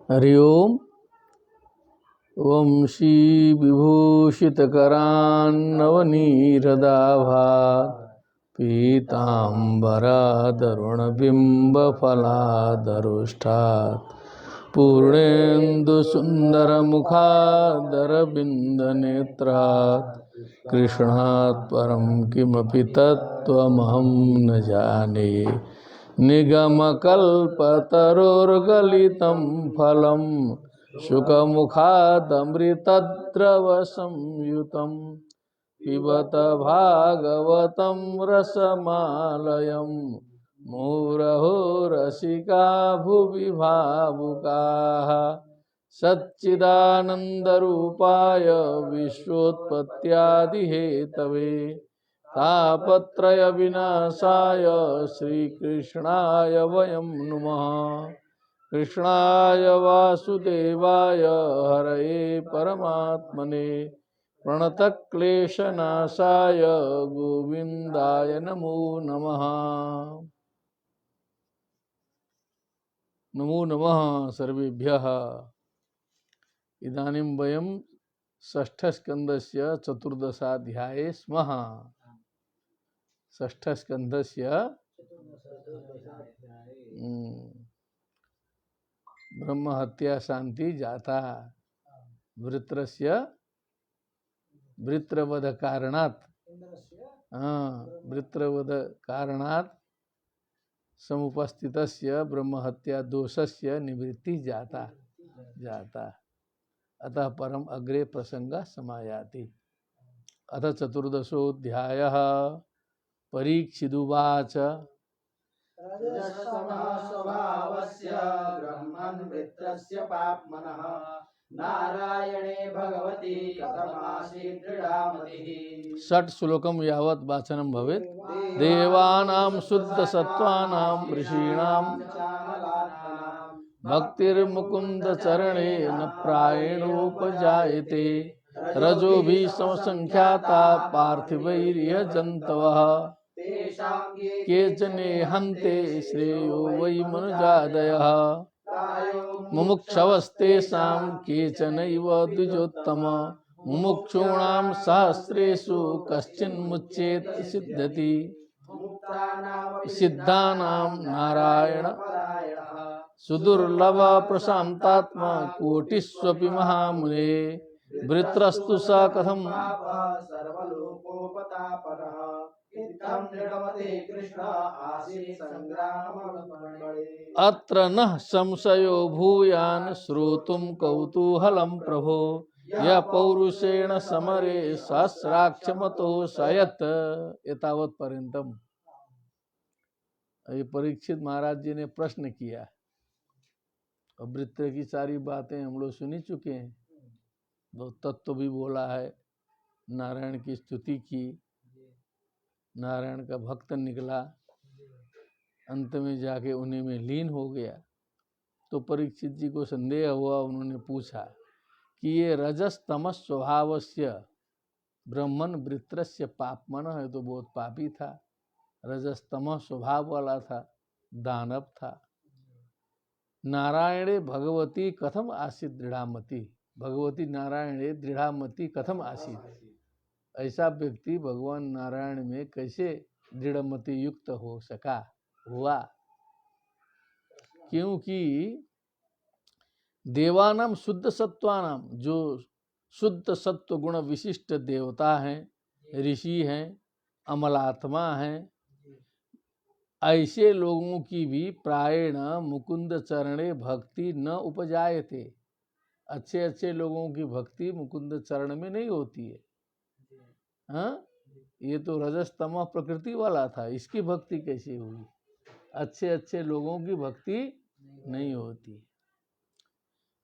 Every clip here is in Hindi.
हरि ओम। वंशी विभूषितकरान्नवनीरदाभात् पीताम्बरादरुणबिम्बफलादरुष्टात् पूर्णेन्दुसुन्दरमुखादरविन्दनेत्रात् कृष्णात् परं किमपि तत्त्वमहं न जाने। निगमकल्पतरोर्गलितं फलं शुकमुखादमृतद्रवसंयुतं पिबत भागवतं रसमालयं मुहुरहो रसिका भुवि भावुकाः। सच्चिदानन्दरूपाय विश्वोत्पत्त्यादिहेतवे तापत्रय विनाशाय श्रीकृष्णाय वयं नुमः। कृष्णाय वासुदेवाय हरये परमात्मने प्रणतक्लेशनाशाय गोविन्दाय नमो नमः। नमो नमः सर्वेभ्यः। इदानीं वयं षष्ठस्कन्धस्य चतुर्दशाध्याये स्मः। षष्ठस्कन्धस्य ब्रह्महत्या शांति जाता वृत्रस्य वृत्रवध कारणात् वृत्रवध कारणात् समुपस्थितस्य ब्रह्महत्या दोषस्य निवृत्ति जाता। अतः परम अग्रे प्रसंग समायाति। अथ चतुर्दशोऽध्यायः। परीक्षिदुवाच रजस्तमःस्वभावस्य ब्रह्मन् वृत्रस्य पाप्मनः नारायणे भगवती कथमासीत् दृढामतिः। षट् श्लोकं यावत् वाचनं भवेत्। देवानां शुद्धसत्त्वानां ऋषीणां भक्तिर्मुकुन्द चरणे न प्रायेणोपजायते। रजोभिः समसंख्याता पार्थिवैरिह जन्तवः केचन हन्ते श्रेयो वै मनुजादयः। मुमुक्षवस्तेषां केचनैव द्विजोत्तम मुमुक्षूणां सहस्रेषु कश्चिन्मुच्येत सिद्ध्यति। सिद्धानां नारायण सुदुर्लभ प्रशान्तात्मा कोटिष्वपि महामुने। वृत्रस्तु स कथं सर्वलोकोपतापनः इत्थं दृढमते कृष्ण आसीत् संग्रामबले। अत्र नः संशयो भूयान् श्रोतुं कौतूहलं प्रभो। यः पौरुषेण समरे सहस्राक्षमतो सयत्। एतावत् पर्यन्तम। ये परीक्षित महाराज जी ने प्रश्न किया। और वृत्र की सारी बातें हम लोग सुनी चुके हैं। दो तत्व भी बोला है, नारायण की स्तुति की, नारायण का भक्त निकला, अंत में जाके उन्हीं में लीन हो गया। तो परीक्षित जी को संदेह हुआ। उन्होंने पूछा कि ये रजस तमस स्वभावस्य ब्रह्मन वृत्रस्य पापमन है, तो बहुत पापी था, रजस तमस स्वभाव वाला था, दानव था। नारायणे भगवती कथम आसीत् दृढ़ामति। भगवती नारायणे दृढ़ामति कथम आसीत्। ऐसा व्यक्ति भगवान नारायण में कैसे दृढ़मति युक्त हो सका, हुआ। क्योंकि देवानाम शुद्ध सत्वानाम, जो शुद्ध सत्व गुण विशिष्ट देवता हैं, ऋषि हैं, अमलात्मा हैं, ऐसे लोगों की भी प्रायेण मुकुंद चरणे भक्ति न उपजायते। अच्छे अच्छे लोगों की भक्ति मुकुंद चरण में नहीं होती है। हाँ, ये तो रजस तमः प्रकृति वाला था, इसकी भक्ति कैसे हुई। अच्छे अच्छे लोगों की भक्ति नहीं होती।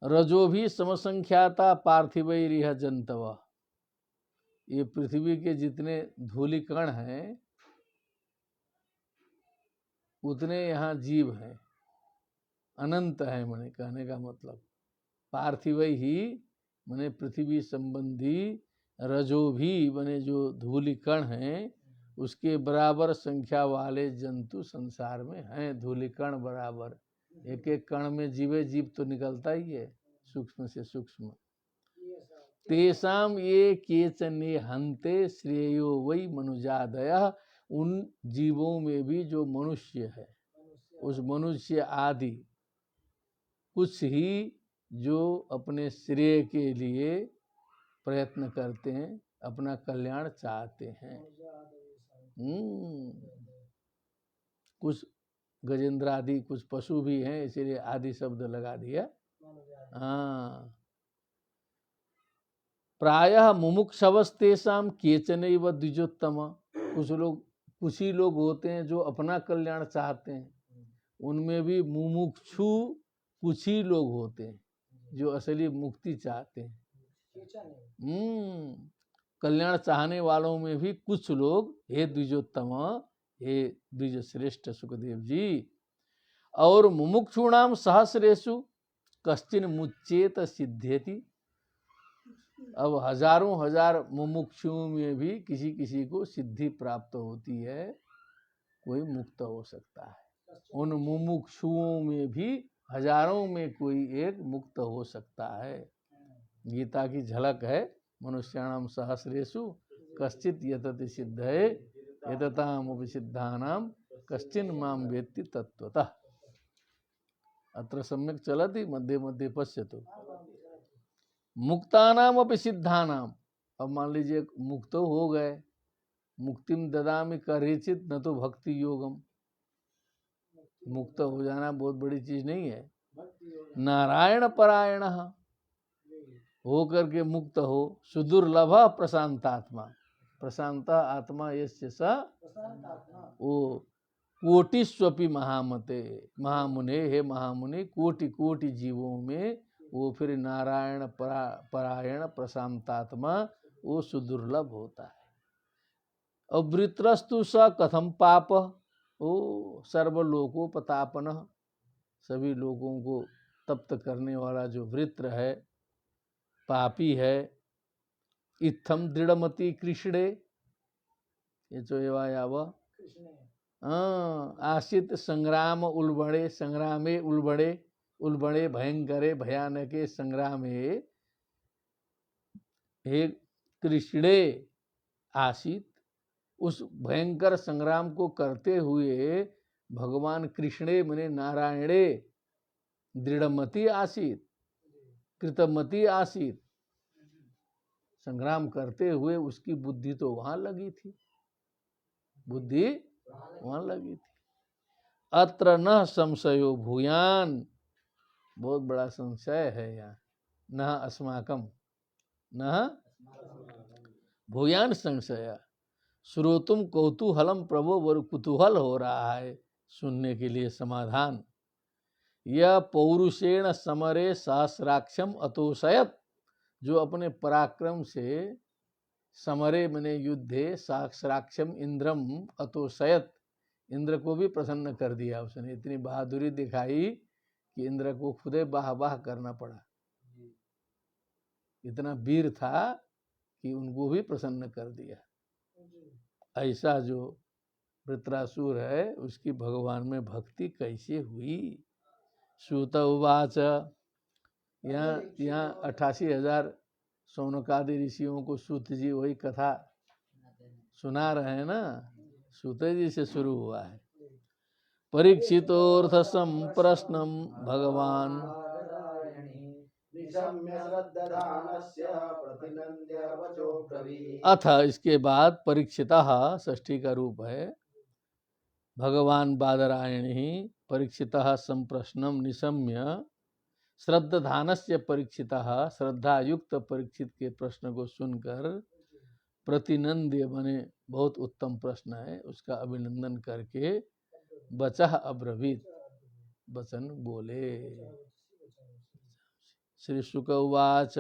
रजो भी समसंख्याता पार्थिवैरिह जंतव। ये पृथ्वी के जितने धूलिकण हैं उतने यहाँ जीव हैं, अनंत है। मने कहने का मतलब पार्थिव ही मने पृथ्वी संबंधी, रजो भी बने जो धूलिकण हैं उसके बराबर संख्या वाले जंतु संसार में हैं। धूलिकण बराबर एक एक कण में जीवे जीव तो निकलता ही है, सूक्ष्म से सूक्ष्म। तेषाम ये केचने हंते श्रेयो वै मनुजादयः, उन जीवों में भी जो मनुष्य है, उस मनुष्य आदि कुछ ही जो अपने श्रेय के लिए प्रयत्न करते हैं, अपना कल्याण चाहते हैं। कुछ गजेंद्र आदि कुछ पशु भी हैं, इसीलिए आदि शब्द लगा दिया। हाँ, प्रायः मुमुक्षवस्तेषाम केचनैव द्विजोत्तम, कुछ ही लोग होते हैं जो अपना कल्याण चाहते हैं, उनमें भी मुमुक्षु कुछ ही लोग होते हैं जो असली मुक्ति चाहते हैं। कल्याण चाहने वालों में भी कुछ लोग, हे द्विजोत्तम, हे द्विज श्रेष्ठ सुखदेव जी, और मुमुक्षुणाम सहस्रेषु कश्चिन मुच्चेत सिद्ध्यति। अब हजारों हजार मुमुक्षुओं में भी किसी किसी को सिद्धि प्राप्त होती है, कोई मुक्त हो सकता है। उन मुमुक्षुओं में भी हजारों में कोई एक मुक्त हो सकता है। गीता की झलक है, मनुष्याणाम सहस्रेषु कश्चित यतति सिद्धये यततामपि सिद्धानाम कश्चिन माम वेत्ति तत्वतः। अत्र सम्यक चलति मध्ये मध्ये पश्यतु। मुक्तानाम अपि सिद्धानाम, अब मान लीजिए मुक्त हो गए, मुक्तिम ददामि करेचित न तो भक्ति योगम, मुक्त हो जाना बहुत बड़ी चीज नहीं है। नारायण परायण हो करके मुक्त हो, सुदुर्लभ प्रशांतात्मा, प्रशांत आत्मा यस्य स, वो कोटिस्वपि महामते, महामुने, हे महामुनि, कोटि कोटि जीवों में वो फिर नारायण परायण प्रशांतात्मा वो सुदुर्लभ होता है। और वृत्रस्तु स कथम पाप, ओ सर्वलोकोपतापन, सभी लोगों को तप्त करने वाला जो वृत्र है, पापी है। इत्थम दृढ़मति कृष्णे, ये जो एवायाव आसित संग्राम उल्बणे, संग्रामे उल्बणे, उल्बणे भयंकरे भयानके संग्रामे, हे कृष्णे आसित, उस भयंकर संग्राम को करते हुए भगवान कृष्णे मने नारायणे दृढ़मति आसीत, कृतमति आसीत, संग्राम करते हुए उसकी बुद्धि तो वहां लगी थी, बुद्धि वहां लगी थी। अत्र न संशयो भूयान, बहुत बड़ा संशय है यहाँ, न अस्माकम, न भूयान संशय, श्रोतुम कौतूहलम, प्रभु वर कुतूहल हो रहा है सुनने के लिए समाधान। यह पौरुषेण समरे सहस्राक्षम अतोषयत, जो अपने पराक्रम से समरे मने युद्धे सहस्राक्षम इंद्रम अतोषयत, इंद्र को भी प्रसन्न कर दिया उसने, इतनी बहादुरी दिखाई कि इंद्र को खुदे बाह बाह करना पड़ा, इतना वीर था कि उनको भी प्रसन्न कर दिया। ऐसा जो वृत्रासुर है उसकी भगवान में भक्ति कैसे हुई। सूत उवाच, यहाँ 88,000 सौनकादि ऋषियों को सूत जी वही कथा सुना रहे हैं ना, सूत जी से शुरू हुआ है। परीक्षितोर्थ संप्रश्नम भगवान, अथ, इसके बाद परीक्षितः षष्ठी का रूप है, भगवान बादरायणी परीक्षितः संप्रश्नम निशम्य, श्रद्धानस्य परीक्षितः, श्रद्धा युक्त परीक्षित के प्रश्न को सुनकर, प्रतिनंद्य बने बहुत उत्तम प्रश्न है, उसका अभिनंदन करके बचः अब्रवीत, वचन बोले। श्री शुक उवाच,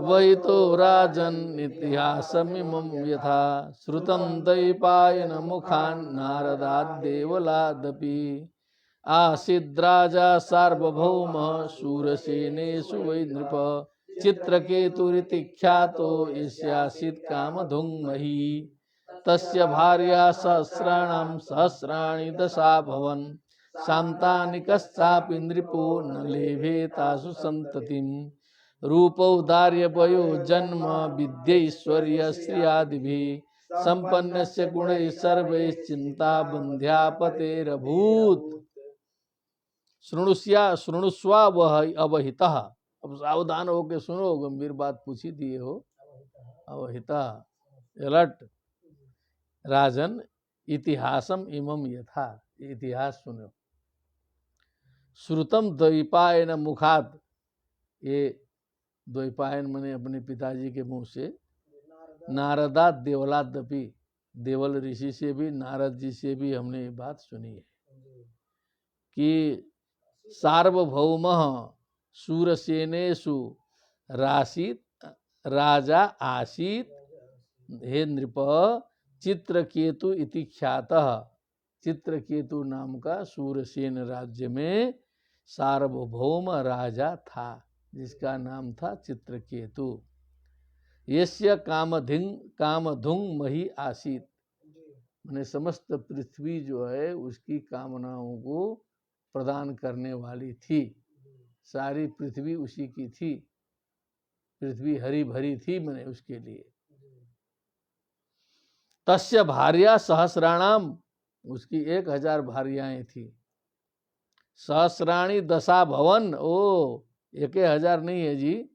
वै तो राजन् इतिहासमिमं यथा श्रुतं दैपायन मुखान् नारदाद् देवलादपि, आसीद्राजा सार्वभौम शूरसेनेषु वै नृप, चित्रकेतुरिति ख्यातो यस्यासीत् कामधुग्मही, तस्य भार्या सहस्राणां सहस्राणि दशाभवन्, शान्तानिकश्चापि नृपो न लेभे तासु सन्ततिं रूपौदार्य वयो जन्म विद्यैश्वर्य श्रियादिभिः सम्पन्नस्य गुणैः सर्वैः चिन्ता बन्ध्यापतेरभूत्। शृणुष्वा वह अवहितः। अब सावधान होके सुनो, गंभीर बात पूछी दिए हो। अवहिता अलर्ट। राजन इतिहासम इमम यथा, इतिहास सुनो। श्रुतम द्वैपायन मुखात, ये द्वैपायन मने अपने पिताजी के मुंह से, नारदा देवलादपि, देवल ऋषि से भी, नारद जी से भी हमने ये बात सुनी है कि सार्वभौम शूरसेनेषु राशित राजा आसीत। हे नृप, चित्रकेतु इति ख्यातः, चित्रकेतु नाम का सूरसेन राज्य में सार्वभौम राजा था जिसका नाम था चित्रकेतु। यस्य कामधुंग मही आसीत, मैंने समस्त पृथ्वी जो है उसकी कामनाओं को प्रदान करने वाली थी। सारी पृथ्वी उसी की थी, पृथ्वी हरी भरी थी मैंने उसके लिए। तस्य भार्या सहस्राणाम, उसकी 1000 भार्याएं थी। सहस्राणी दशा भवन, ओ 1000 नहीं है जी,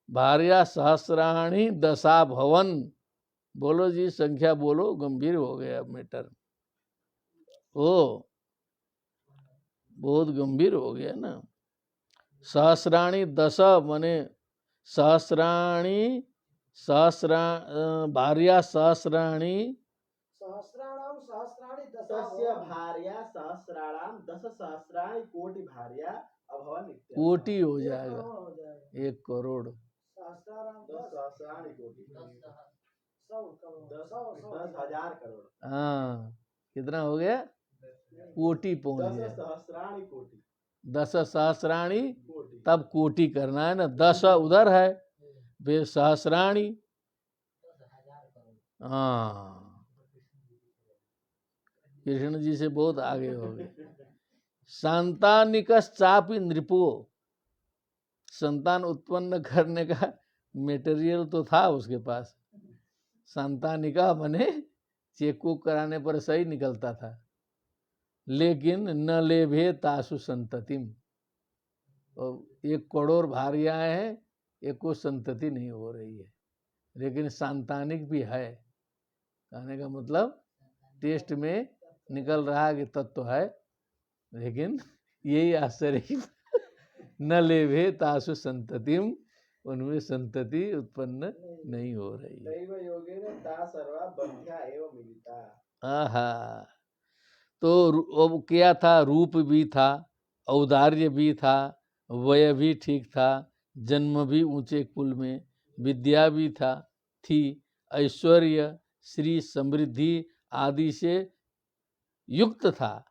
भार्या सहस्राणी दशा भवन। बोलो जी, संख्या बोलो, गंभीर हो गया मैटर। ओ बहुत गंभीर हो गया ना। सहस्राणी दश माने सहस्राणी, भार्या सहस्राणी, तस्य भार्या सहस्राणाम दश सहस्राणि कोटि भार्या अभवन्। कोटि हो जाएगा, 1 करोड़। 10,000 कोटि, 10,000 करोड़। हाँ, कितना हो गया? कोटि पहुंच गया। 10 सहस्राणि कोटि, 10 सहस्राणी, तब कोटि करना है ना। 10 उधर है, वे सहस्राणी। हाँ, कृष्ण जी से बहुत आगे हो गए। संतानिकश्चापि नृपो, संतान उत्पन्न करने का मेटेरियल तो था उसके पास। संतानिका माने चेक कराने पर सही निकलता था, लेकिन न लेभे तासु संततिम, 1 करोड़ भार्याएं हैं, एक को संतति नहीं हो रही है। लेकिन संतानिक भी है, कहने का मतलब टेस्ट में निकल रहा है कि तत्व है, लेकिन यही आश्चर्य न लेभे तासु संततिम, उनमें संतति उत्पन्न नहीं हो रही है। दैव योगेन ता सर्वा बंध्या एव मिलिता। आहा, तो क्या था? रूप भी था, औदार्य भी था, वय भी ठीक था, जन्म भी ऊंचे कुल में, विद्या भी थी, ऐश्वर्य श्री समृद्धि आदि से युक्त था।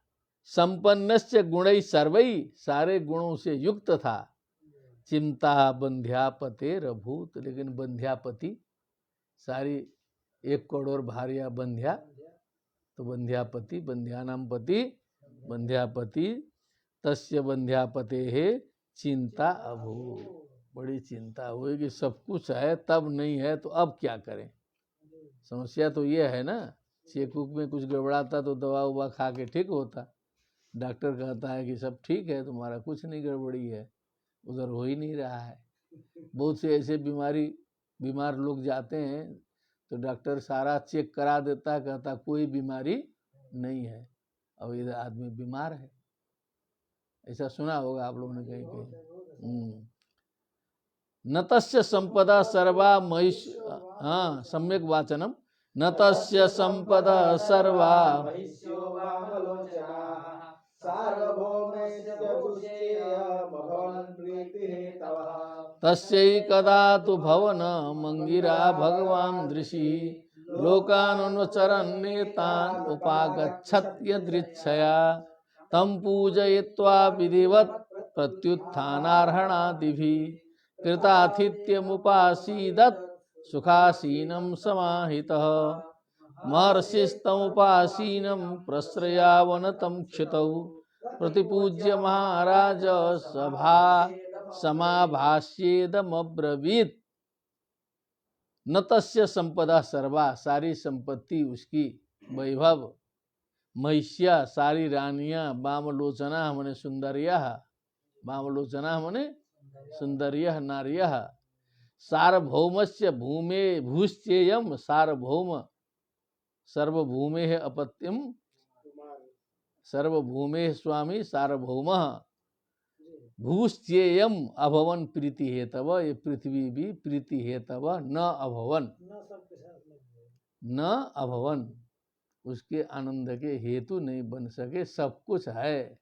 संपन्नस्य गुणै सर्वै, सारे गुणों से युक्त था। चिंता बंध्यापतेरभूत, लेकिन बंध्यापति, सारी 1 करोड़ भार्या बंध्या, तो बंध्यापति, बंध्यानाम पति, बंध्यापति, तस्य बंध्यापते है चिंता अभूत, बड़ी चिंता हुई कि सब कुछ है तब नहीं है तो अब क्या करें। समस्या तो ये है ना, चेक बुक में कुछ गड़बड़ाता तो दवा उवा खा के ठीक होता। डॉक्टर कहता है कि सब ठीक है, तुम्हारा कुछ नहीं गड़बड़ी है, उधर हो ही नहीं रहा है। बहुत से ऐसे बीमार लोग जाते हैं तो डॉक्टर सारा चेक करा देता है, कहता कोई बीमारी नहीं है, अब इधर आदमी बीमार है। ऐसा सुना होगा आप लोगों ने कहीं कहीं। न तस्य संपदा सर्वा महिष, हाँ सम्यक वाचनम, न तस्य संपदा सर्वा तस्यैकदा तु भवन मंगिरा भगवान दृशि लोकानुचरन् नेतान् उपागच्छत् यदृच्छया तं पूजयित्वा विधिवत् प्रत्युत्थानार्हणादिभिः कृतातिथ्यमुपासीदत् सुखासीनं समाहितः महर्षिस्तमुपासीनं प्रश्रयावनतं क्षितौ प्रतिपूज्य महाराज सभा समाभाष्येदमब्रवीत। न तस्य संपदा सर्वा, सारी संपत्ति उसकी, वैभव, महिष्या सारी रानियां, वामलोचना मने सुंदरिया, वामलोचना मने सुंदरिया नारिया, सार्वभौमस्य भूमे भूश्चेयम, सार्वभौम सर्वभूमे अपत्यम, सर्वभूमे स्वामी सार्वभौम, भूश्चेयम अभवन प्रीति हेतव, ये पृथ्वी भी प्रीति हेतव न अभवन, न अभवन, उसके आनंद के हेतु नहीं बन सके। सब कुछ है,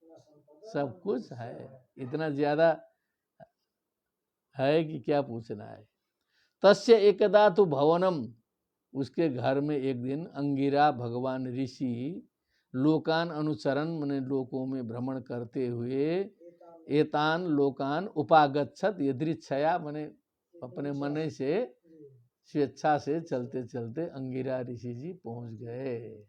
सब कुछ है, इतना ज्यादा है कि क्या पूछना है। तस्य एकदा तु भवनम, उसके घर में एक दिन अंगिरा भगवान ऋषि लोकान अनुचरण मने लोकों में भ्रमण करते हुए, एतान लोकान उपागच्छत, यदृच्छया मने अपने मन से स्वेच्छा से चलते चलते अंगिरा ऋषि जी पहुंच गए।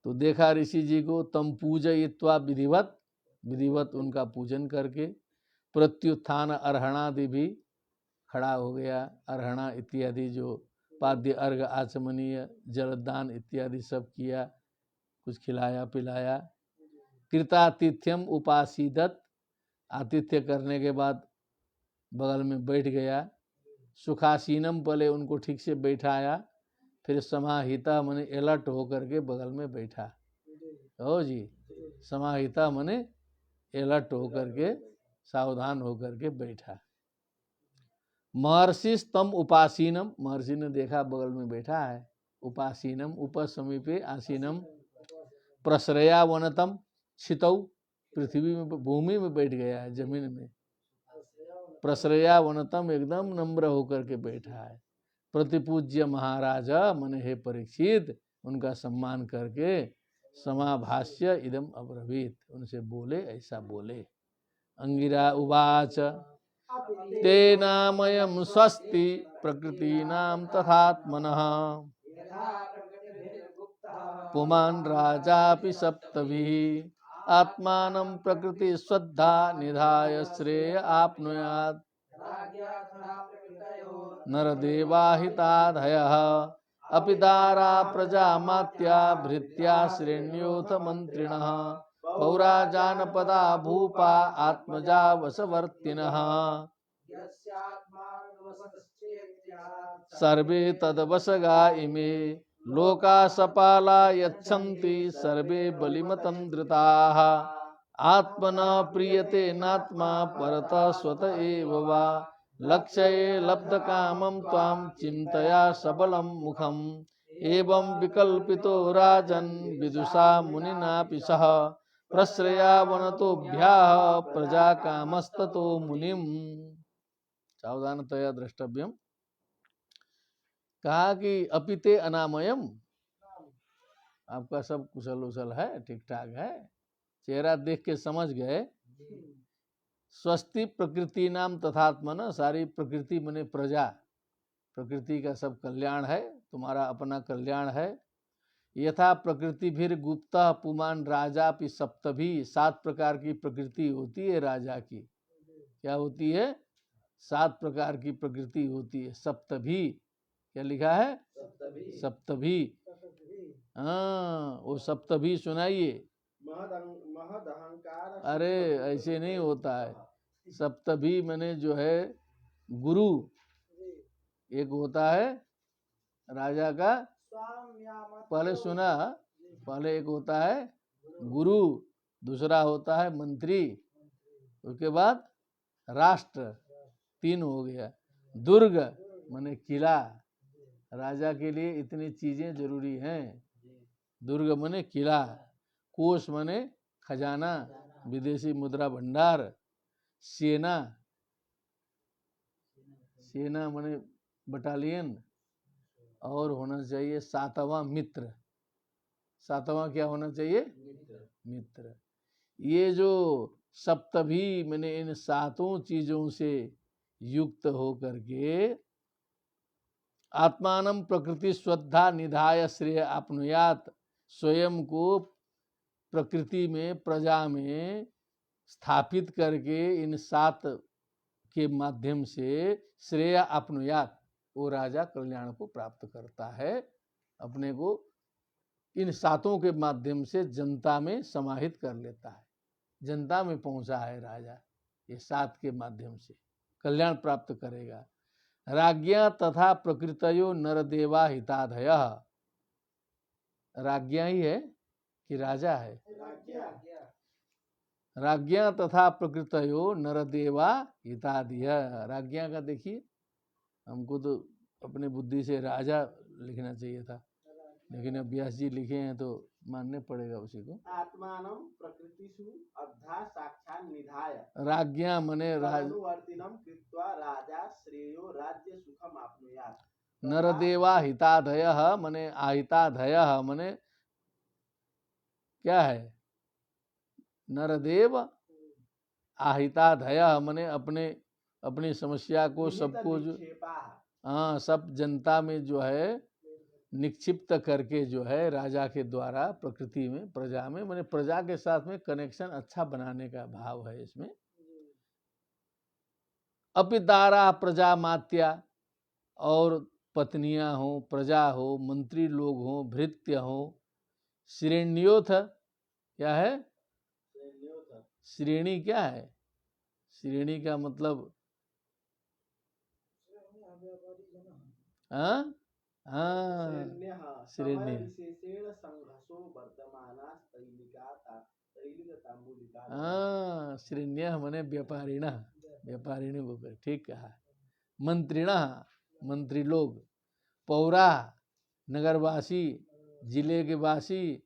तो देखा ऋषि जी को, तम पूजयित्वा विधिवत, विधिवत उनका पूजन करके, प्रत्युत्थान अर्हणादि भी खड़ा हो गया, अर्हणा इत्यादि जो पाद्य अर्घ आचमनीय जलदान इत्यादि सब किया, कुछ खिलाया पिलाया। कृतातिथ्यम उपासीदत, आतिथ्य करने के बाद बगल में बैठ गया। सुखासीनम, पहले उनको ठीक से बैठाया, फिर समाहिता मने अलर्ट होकर के बगल में बैठा। हो जी, समाहिता मने अलर्ट होकर के, सावधान होकर के बैठा। महर्षि तम उपासीनम, महर्षि ने देखा बगल में बैठा है। उपासीनम, उपसमीपे आसीनम, प्रश्रया वनतम क्षितौ, पृथ्वी में भूमि में बैठ गया है, जमीन में। प्रश्रया वनतम, एकदम नम्र होकर के बैठा है। प्रतिपूज्य महाराजा मने हे परीक्षित, उनका सम्मान करके समाभाष्य इदम अब्रवीत, उनसे बोले, ऐसा बोले। अंगिरा उवाच तेनामयं स्वस्ति प्रकृतीनां तथात्मनः, पुमान् राजापि सप्तभिः, आत्मानं प्रकृति श्रद्धा निधाय श्रेय आप्नुयात्, नरदेवाहिताधयः, अपि दारा प्रजामात्या भृत्या श्रेण्योऽथ मन्त्रिणः, पौरा जानपदा भूपा आत्मजा वशवर्तिनः, सर्वे तद्वशगा इमे, लोका सपाला यच्छन्ति सर्वे बलिमतन्द्रिताः, आत्मन प्रीयते नात्मा परतः स्वत एव वा, लक्ष्ये लब्धकामं त्वां चिन्तया सबलं मुखम्, एवं विकल्पितो राजन् विदुषा मुनिनापि सह, प्रश्रया वनतोभ्याः प्रजा कामस्ततो मुनिम्। सावधानतया द्रष्टव्यम। कहा कि अपिते अनामयम, आपका सब कुशल उशल है, ठीक ठाक है, चेहरा देख के समझ गए। स्वस्ति प्रकृति नाम तथात्मन, सारी प्रकृति मने प्रजा, प्रकृति का सब कल्याण है, तुम्हारा अपना कल्याण है। यथा प्रकृति फिर गुप्ता पुमान राजा पि सप्तभी, 7 प्रकार की प्रकृति होती है राजा की। क्या होती है? 7 प्रकार की प्रकृति होती है। सप्तभी, क्या लिखा है? सप्तभी। हाँ, वो सप्तभी सुनाइए। अरे ऐसे नहीं होता है। सप्तभी मैंने जो है गुरु, एक होता है राजा का, पहले सुना, पहले एक होता है गुरु, दूसरा होता है मंत्री, उसके बाद राष्ट्र, 3 हो गया। दुर्ग माने किला, राजा के लिए इतनी चीजें जरूरी हैं। दुर्ग माने किला, कोष माने खजाना, विदेशी मुद्रा भंडार, सेना, सेना माने बटालियन, और होना चाहिए 7वां मित्र। 7वां क्या होना चाहिए? मित्र। ये जो सप्तभी मैंने इन 7 चीजों से युक्त हो करके आत्मानं प्रकृति श्रद्धा निधाय श्रेय आपनुयात, स्वयं को प्रकृति में प्रजा में स्थापित करके इन 7 के माध्यम से श्रेय अपनुयात, वो राजा कल्याण को प्राप्त करता है। अपने को इन 7 के माध्यम से जनता में समाहित कर लेता है, जनता में पहुंचा है राजा, ये 7 के माध्यम से कल्याण प्राप्त करेगा। राज्ञा तथा प्रकृतयो नरदेवा हिताधयः, राज्ञा ही है कि राजा है? राज्ञा तथा प्रकृतयो नरदेवा हिताधिय, राज्ञा का देखिए, हमको तो अपने बुद्धि से राजा लिखना चाहिए था, लेकिन अब व्यास जी लिखे हैं तो मानने पड़ेगा उसी को। आत्मानं प्रकृतिषु अद्धा साक्षात् निधाय राज्ञा मने अनुवर्तिनं कृत्वा राजा श्रेयो राज्य सुखम आपनुयात्। नरदेवा हिताधयः मने आहिताधयः मने क्या है? नरदेव आहिताधयः मने अपने अपनी समस्या को सबको जो हाँ सब जनता में जो है निक्षिप्त करके जो है राजा के द्वारा प्रकृति में प्रजा में, माने प्रजा के साथ में कनेक्शन अच्छा बनाने का भाव है इसमें। अपितारा प्रजा मात्या, और पत्नियां हो, प्रजा हो, मंत्री लोग हो, भृत्य हो, श्रेण्योथ, क्या है श्रेणी? क्या है श्रेणी का मतलब? हाँ श्रेणी, हाँ श्रेण्य मने व्यापारिणः, व्यापारिणी को ठीक कहा। मंत्रिणः मंत्री लोग, पौरा नगरवासी, जिले के वासी,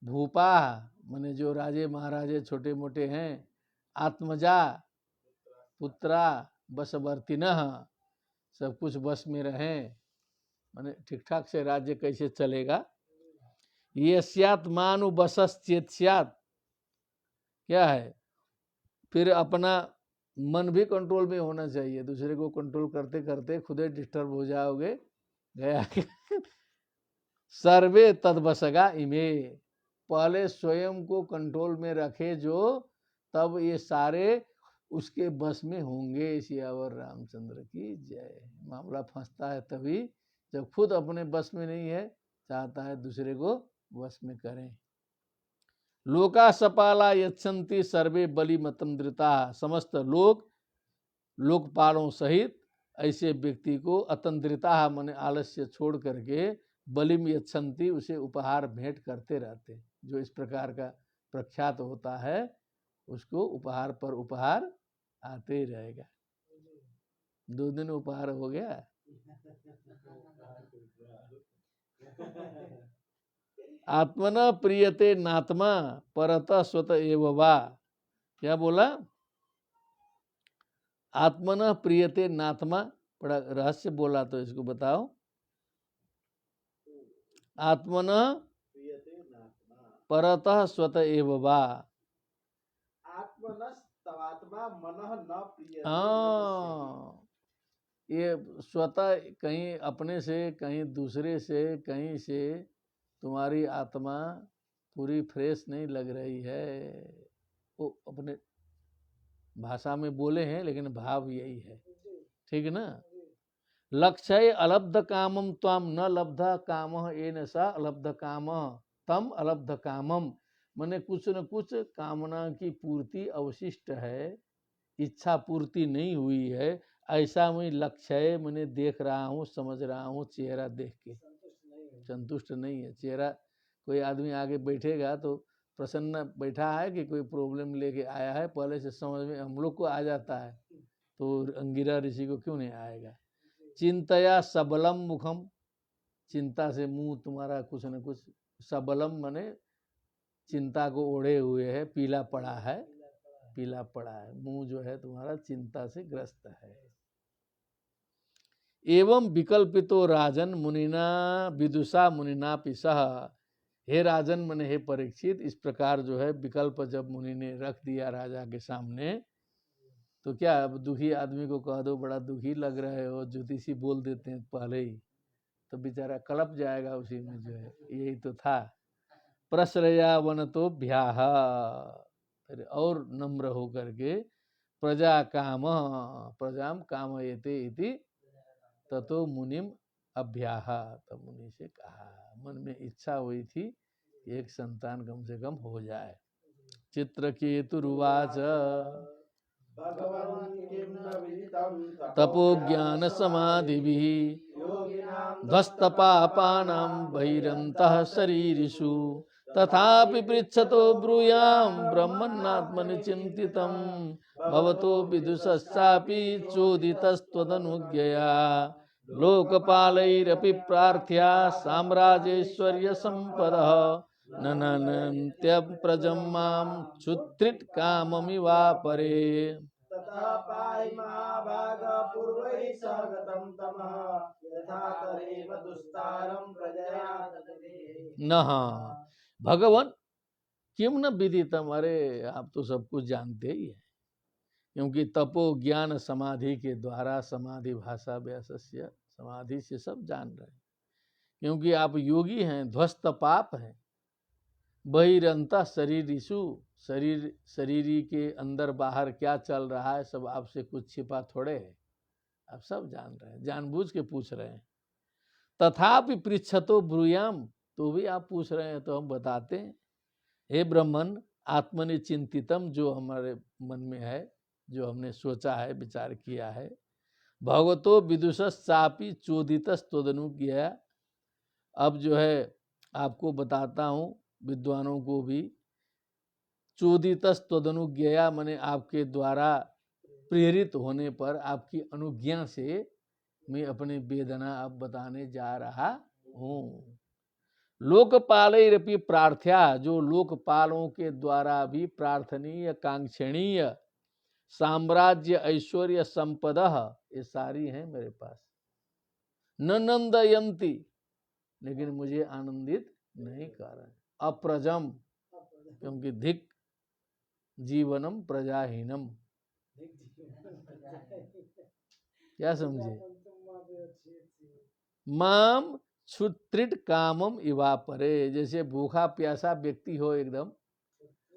भूपा मने जो राजे महाराजे छोटे मोटे हैं, आत्मजा पुत्रा, बसवर्तिनः सब कुछ बस में रहें, माने ठीक ठाक से राज्य कैसे चलेगा। ये स्यात् मानु बसश्चेत् स्यात्, क्या है? फिर अपना मन भी कंट्रोल में होना चाहिए, दूसरे को कंट्रोल करते करते खुद ही डिस्टर्ब हो जाओगे, गया सर्वे तद्वशगा इमे, पहले स्वयं को कंट्रोल में रखे जो, तब ये सारे उसके बस में होंगे। सियावर रामचंद्र की जय। मामला फंसता है तभी जब खुद अपने बस में नहीं है, चाहता है दूसरे को बस में करें। लोका सपाला यच्छन्ति सर्वे बलि मतंद्रिता, समस्त लोग लोकपालों सहित ऐसे व्यक्ति को अतंद्रिता माने आलस्य छोड़ करके बलिम यच्छन्ति, उसे उपहार भेंट करते रहते। जो इस प्रकार का प्रख्यात होता है उसको उपहार पर उपहार आते ही रहेगा। 2 दिन उपहार हो गया। आत्मना प्रियते नात्मा परतः स्वत एव वा, क्या बोला? आत्मना प्रियते नात्मा, बड़ा रहस्य बोला, तो इसको बताओ। आत्मना परतः स्वत एव वा, आत्मनस्तवात्मा मनः न प्रियते। हाँ, ये स्वतः कहीं अपने से, कहीं दूसरे से, कहीं से तुम्हारी आत्मा पूरी फ्रेश नहीं लग रही है। वो अपने भाषा में बोले हैं लेकिन भाव यही है, ठीक ना। लक्ष्य अलब्ध कामम त्वाम न लब्ध कामः येन सा अलब्ध कामः तम अलब्ध कामम, माने कुछ न कुछ कामना की पूर्ति अवशिष्ट है, इच्छा पूर्ति नहीं हुई है, ऐसा मैं लक्ष्य मैंने देख रहा हूँ, समझ रहा हूँ, चेहरा देख के संतुष्ट नहीं है। चेहरा, कोई आदमी आगे बैठेगा तो प्रसन्न बैठा है कि कोई प्रॉब्लम लेके आया है, पहले से समझ में हम लोग को आ जाता है, तो अंगिरा ऋषि को क्यों नहीं आएगा। चिंतया सबलम मुखम, चिंता से मुंह तुम्हारा कुछ न कुछ, सबलम माने चिंता को ओढ़े हुए है, पीला पड़ा है, पीला पड़ा है, मुंह जो है तुम्हारा चिंता से ग्रस्त है। एवं विकल्पितो राजन मुनिना विदुषा मुनिना पिसह, हे राजन मने हे परीक्षित, इस प्रकार जो है विकल्प जब मुनि ने रख दिया राजा के सामने, तो क्या अब दुखी आदमी को कह दो बड़ा दुखी लग रहे हो, ज्योतिषी बोल देते हैं पहले ही, तो बेचारा कलप जाएगा उसी में, जो है यही तो था। प्रश्रया वनतोभ्याः, फिर और नम्र होकर के प्रजा काम प्रजाम कामयते इति ततो मुनिम अभ्याह, तब मुनि से कहा, मन में इच्छा हुई थी कि एक संतान कम से कम हो जाए। चित्रकेतुरुवाच भगवन् किं न विदितं तपो ज्ञान समाधिभिः योगिनां ध्वस्तपापानां बहिरन्तः शरीरिषु तथापि पृच्छतो ब्रूयां ब्रह्मन्नात्मनि चिन्तितं भवतो विदुषश्चापि चोदितस्त्वदनुज्ञया लोकपालैरपि प्रार्थ्या साम्राज्यैश्वर्य सम्पदः ननन्त्यप्रजं मां क्षुत्रिट् काममिवापरे। ततः पाहि महाभाग पूर्वैः सह गतं तमः यथा तरेव दुस्तारं प्रजया तदपि। नः भगवन किम न विदितम, अरे आप तो सब कुछ जानते ही हैं, क्योंकि तपो ज्ञान समाधि के द्वारा, समाधि भाषा व्यासस्य, समाधि से सब जान रहे हैं, क्योंकि आप योगी हैं, ध्वस्त पाप हैं, बहिरंत शरीरिषु, शरीरी के अंदर बाहर क्या चल रहा है सब आपसे कुछ छिपा थोड़े है, आप सब जान रहे हैं, जानबूझ के पूछ रहे हैं। तथापि पृच्छतो ब्रूयाम, तो भी आप पूछ रहे हैं तो हम बताते हैं। हे ब्रह्मन आत्मनि चिंतितम, जो हमारे मन में है, जो हमने सोचा है, विचार किया है। भगवतो विदुषश्चापि चोदितस्तदनुज्ञया, अब जो है आपको बताता हूँ, विद्वानों को भी। चोदितस्तदनुज्ञया माने आपके द्वारा प्रेरित होने पर, आपकी अनुज्ञा से मैं अपनी वेदना अब बताने जा रहा हूँ। लोकपालैरपि प्रार्थ्या, जो लोकपालों के द्वारा भी प्रार्थनीय कांक्षणीय साम्राज्य ऐश्वर्य संपदः, ये सारी हैं मेरे पास। न नंदयंती, लेकिन मुझे आनंदित नहीं कर रहे। अप्रजम, क्योंकि धिक जीवनम प्रजाहीनम, क्या समझे? माम क्षुत्रिट कामम इवापरे, जैसे भूखा प्यासा व्यक्ति हो एकदम,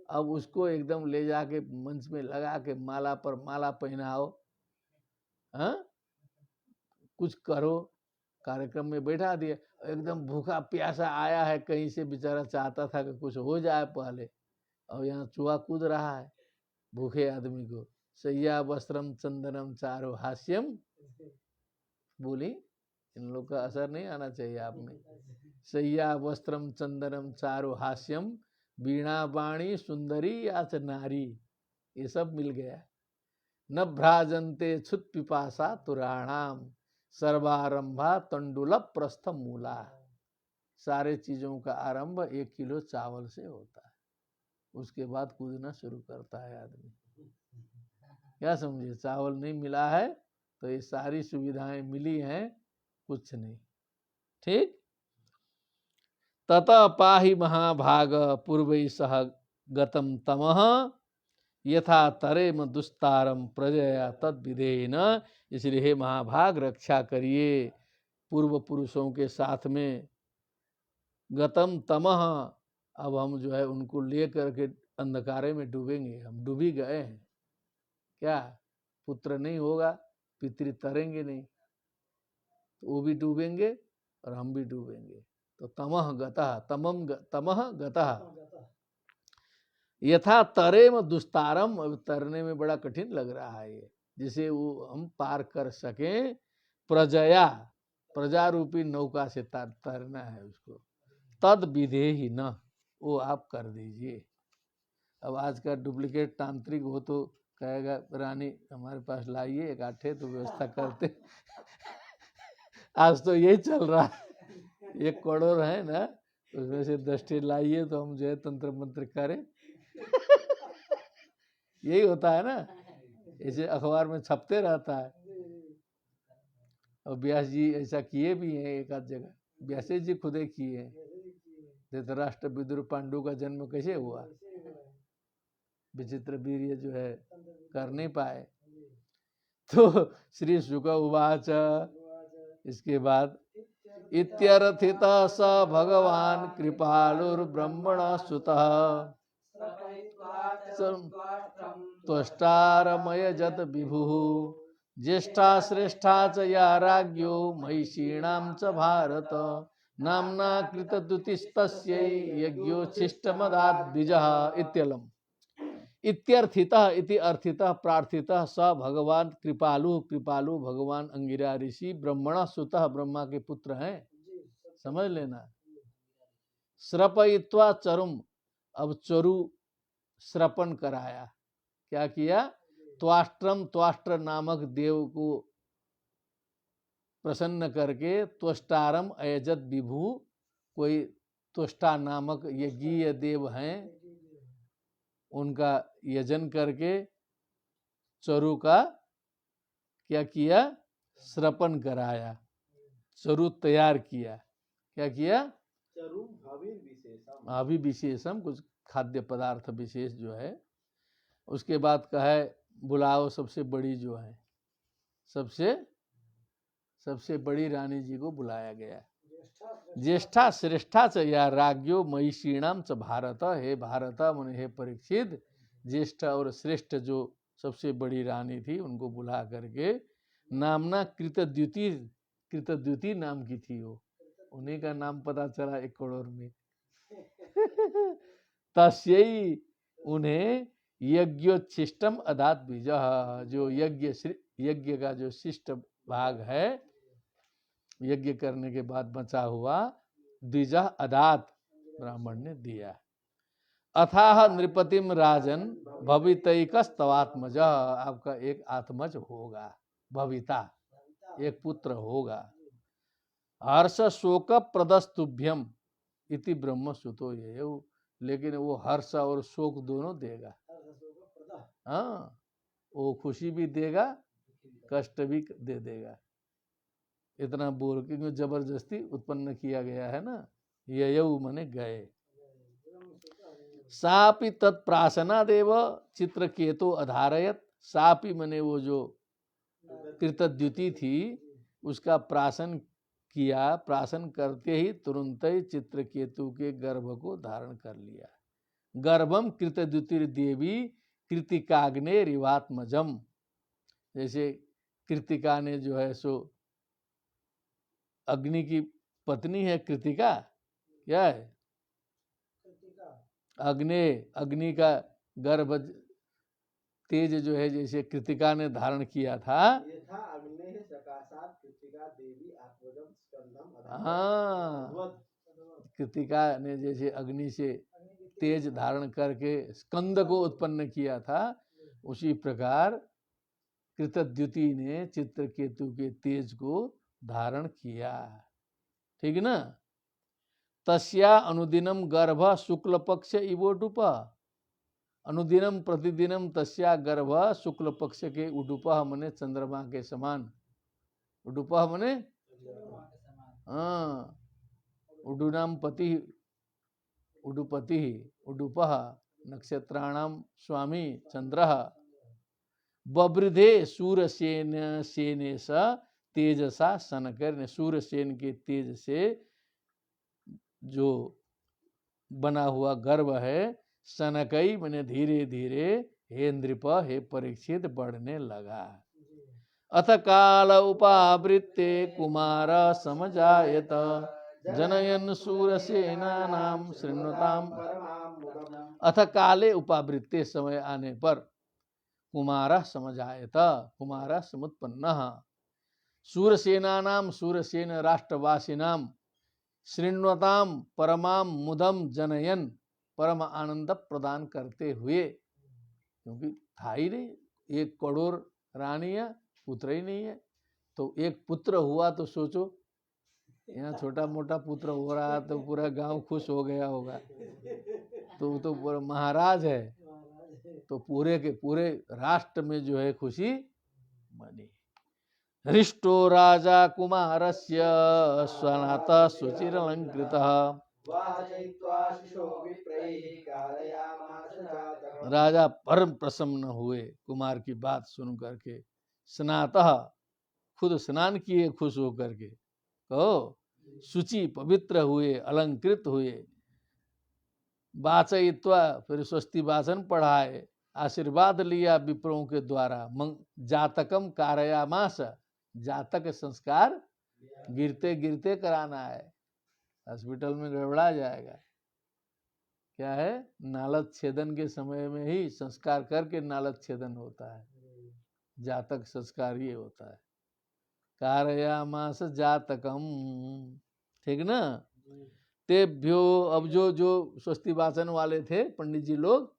अब उसको एकदम ले जाके मंच में लगा के माला पर माला पहनाओ, हाँ कुछ करो, कार्यक्रम में बैठा दिए, एकदम भूखा प्यासा आया है कहीं से, बेचारा चाहता था कि कुछ हो जाए पहले, और यहाँ चूहा कूद रहा है भूखे आदमी को। सैया वस्त्रम चंदनम चारो हास्यम, बोली इन लोग का असर नहीं आना चाहिए आप में। सैया वस्त्रम चंदनम चारो हास्यम वीणा वाणी सुंदरी याच नारी, ये सब मिल गया। न भ्राजन्ते छुत पिपासा तुराणाम सर्वारंभा तंडुल प्रस्थ मूला, सारे चीजों का आरंभ 1 किलो चावल से होता है, उसके बाद कूदना शुरू करता है आदमी। क्या समझे? चावल नहीं मिला है तो ये सारी सुविधाएं मिली हैं, कुछ नहीं। ठीक। ततः पाहि महाभाग पूर्वै सह गतम तमः यथा तरेम दुस्तारम प्रजया तद विधेन, इसलिए हे महाभाग रक्षा करिए पूर्व पुरुषों के साथ में। गतम तमः, अब हम जो है उनको लेकर के अंधकारे में डूबेंगे, हम डूबी गए हैं। क्या पुत्र नहीं होगा, पितृ तरेंगे नहीं, तो वो भी डूबेंगे और हम भी डूबेंगे। तो तमह गतः, तमह गतः यथा तरेम दुस्तारम, अब तरने में बड़ा कठिन लग रहा है ये, जिसे वो हम पार कर सकें। प्रजया, प्रजा रूपी नौका से तरना है उसको। तद विधे ही न, वो आप कर दीजिए। अब आज का डुप्लीकेट तांत्रिक हो तो कहेगा रानी हमारे पास लाइए एक आठे तो व्यवस्था करते। आज तो यही चल रहा है, 1 करोड़ है ना, उसमें से 10 लाइए तो हम जो है तंत्र मंत्र करें। यही होता है ना, इसे अखबार में छपते रहता है। और व्यास जी ऐसा किए भी हैं, एक आध जगह व्यास जी खुदे किए हैं। धृतराष्ट्र विदुर पांडु का जन्म कैसे हुआ, विचित्र वीर्य जो है कर नहीं पाए। तो श्री शुक उवाच, इसके बाद इत्यर्थितः स भगवान् कृपालुर्ब्रह्मणः सुतः त्वष्टारमयजत विभुः ज्येष्ठा श्रेष्ठा च या राज्ञो महिषीणां च भारत नाम्ना कृतद्युतिस्तस्यै यज्ञोच्छिष्टमदाद्विजः इत्यलम्। इत्यर्थितः इति अर्थितः प्रार्थितः स भगवान कृपालु, कृपालु भगवान अंगिरा ऋषि ब्रह्मण सुतः, ब्रह्मा के पुत्र हैं, समझ लेना। श्रपयित्वा चरुम, अब चरु श्रपण कराया, क्या किया? त्वाष्ट्रम, त्वाष्ट्र नामक देव को प्रसन्न करके त्वष्टारम अयजत विभु, कोई त्वष्टा नामक यज्ञीय देव हैं, उनका यजन करके चरु का क्या किया? श्रपण कराया, चरु तैयार किया। क्या किया? अभी विशेषम, कुछ खाद्य पदार्थ विशेष जो है। उसके बाद कहे बुलाओ सबसे बड़ी जो है, सबसे बड़ी रानी जी को बुलाया गया। ज्येष्ठा श्रेष्ठा च या राज्ञो महिषीणाम च भारत, हे भारत मन हे परीक्षित, ज्येष्ठ और श्रेष्ठ जो सबसे बड़ी रानी थी उनको बुला करके, नामना कृतद्युति, कृतद्युति नाम की थी वो, उन्हीं का नाम पता चला 1 करोड़ में। तस्यै, उन्हें यज्ञोच्छिष्टम अदात बीजः, जो यज्ञ का जो शिष्ट भाग है, यज्ञ करने के बाद बचा हुआ द्विजा अदात, ब्राह्मण ने दिया। अथाह नृपतिम राजन भवितैकस्तवात्मज, आपका एक आत्मज होगा, भविता एक पुत्र होगा। हर्ष शोक प्रदस्तुभ्यम इति ब्रह्म सुतो ये, लेकिन वो हर्ष और शोक दोनों देगा। हाँ, वो खुशी भी देगा, कष्ट भी दे देगा। इतना बोल के जबरदस्ती उत्पन्न किया गया है ना, ययौ मने गए। सापि तत्प्रासनादेव चित्रकेतु अधारयत, सापि मने वो जो कृतद्युति थी उसका प्राशन किया, प्राशन करते ही तुरंत ही चित्रकेतु के गर्भ को धारण कर लिया। गर्भम कृतद्युतिर देवी कृतिकाग्ने रिवात्मजम, जैसे कृतिका ने जो है सो अग्नि की पत्नी है कृतिका, क्या है? अग्नि का गर्भ तेज जो है, जैसे कृतिका ने धारण किया था। हाँ, कृतिका ने जैसे अग्नि से तेज धारण करके स्कंद को उत्पन्न किया था, उसी प्रकार कृतद्युति ने चित्रकेतु के तेज को धारण किया। ठीक ना? तस्या अनुदिनम गर्भ शुक्ल पक्ष इवोडुप, अनुदिनम प्रतिदिनम तस्या गर्भ शुक्ल पक्ष के उडुप मने चंद्रमा के समान, उडुप मने हाँ, उडुनाम पति उडुपति, उडुप नक्षत्राणाम स्वामी चंद्रः, बवृधे सूरसेन सेने स तेजसा सनकर, सूरसेन के तेज से जो बना हुआ गर्भ है, सनकई मैंने धीरे धीरे हे नृप, हे परीक्षित बढ़ने लगा। अथ काल उपावृत्ते कुमार समजायत, जनयन सूरसेनानाम शृण्वताम। अथ काले उपावृत्ते, समय आने पर, कुमार समजायत, कुमार समुत्पन्न, सूरसेनानाम, सूरसेन राष्ट्रवासिनाम, शृण्वताम परमाम मुदम जनयन, परम आनंद प्रदान करते हुए, क्योंकि था ही नहीं 1 करोड़ रानियां, पुत्र ही नहीं है, तो एक पुत्र हुआ तो सोचो, यहाँ छोटा मोटा पुत्र हो रहा तो पूरा गांव खुश हो गया होगा, तो पूरा महाराज है, तो पूरे के पूरे राष्ट्र में जो है खुशी मनी। हृष्टो राजा कुमारस्य स्वनात सुचिरलंकृतः, राजा परम प्रसन्न हुए कुमार की बात सुन करके। स्नातः, खुद स्नान किए खुश होकर के, कहो शुचि पवित्र हुए, अलंकृत हुए। वाचयित्वा, फिर स्वस्ति वाचन पढ़ाए, आशीर्वाद लिया विप्रों के द्वारा। जातकम कारयामास, जातक संस्कार गिरते गिरते कराना है, हॉस्पिटल में गड़बड़ा जाएगा। क्या है, नालद छेदन के समय में ही संस्कार करके नालद छेदन होता है, जातक संस्कार ये होता है। कारयामास जातकम, ठीक ना। तेभ्यो, अब जो जो स्वस्ति वाचन वाले थे पंडित जी लोग,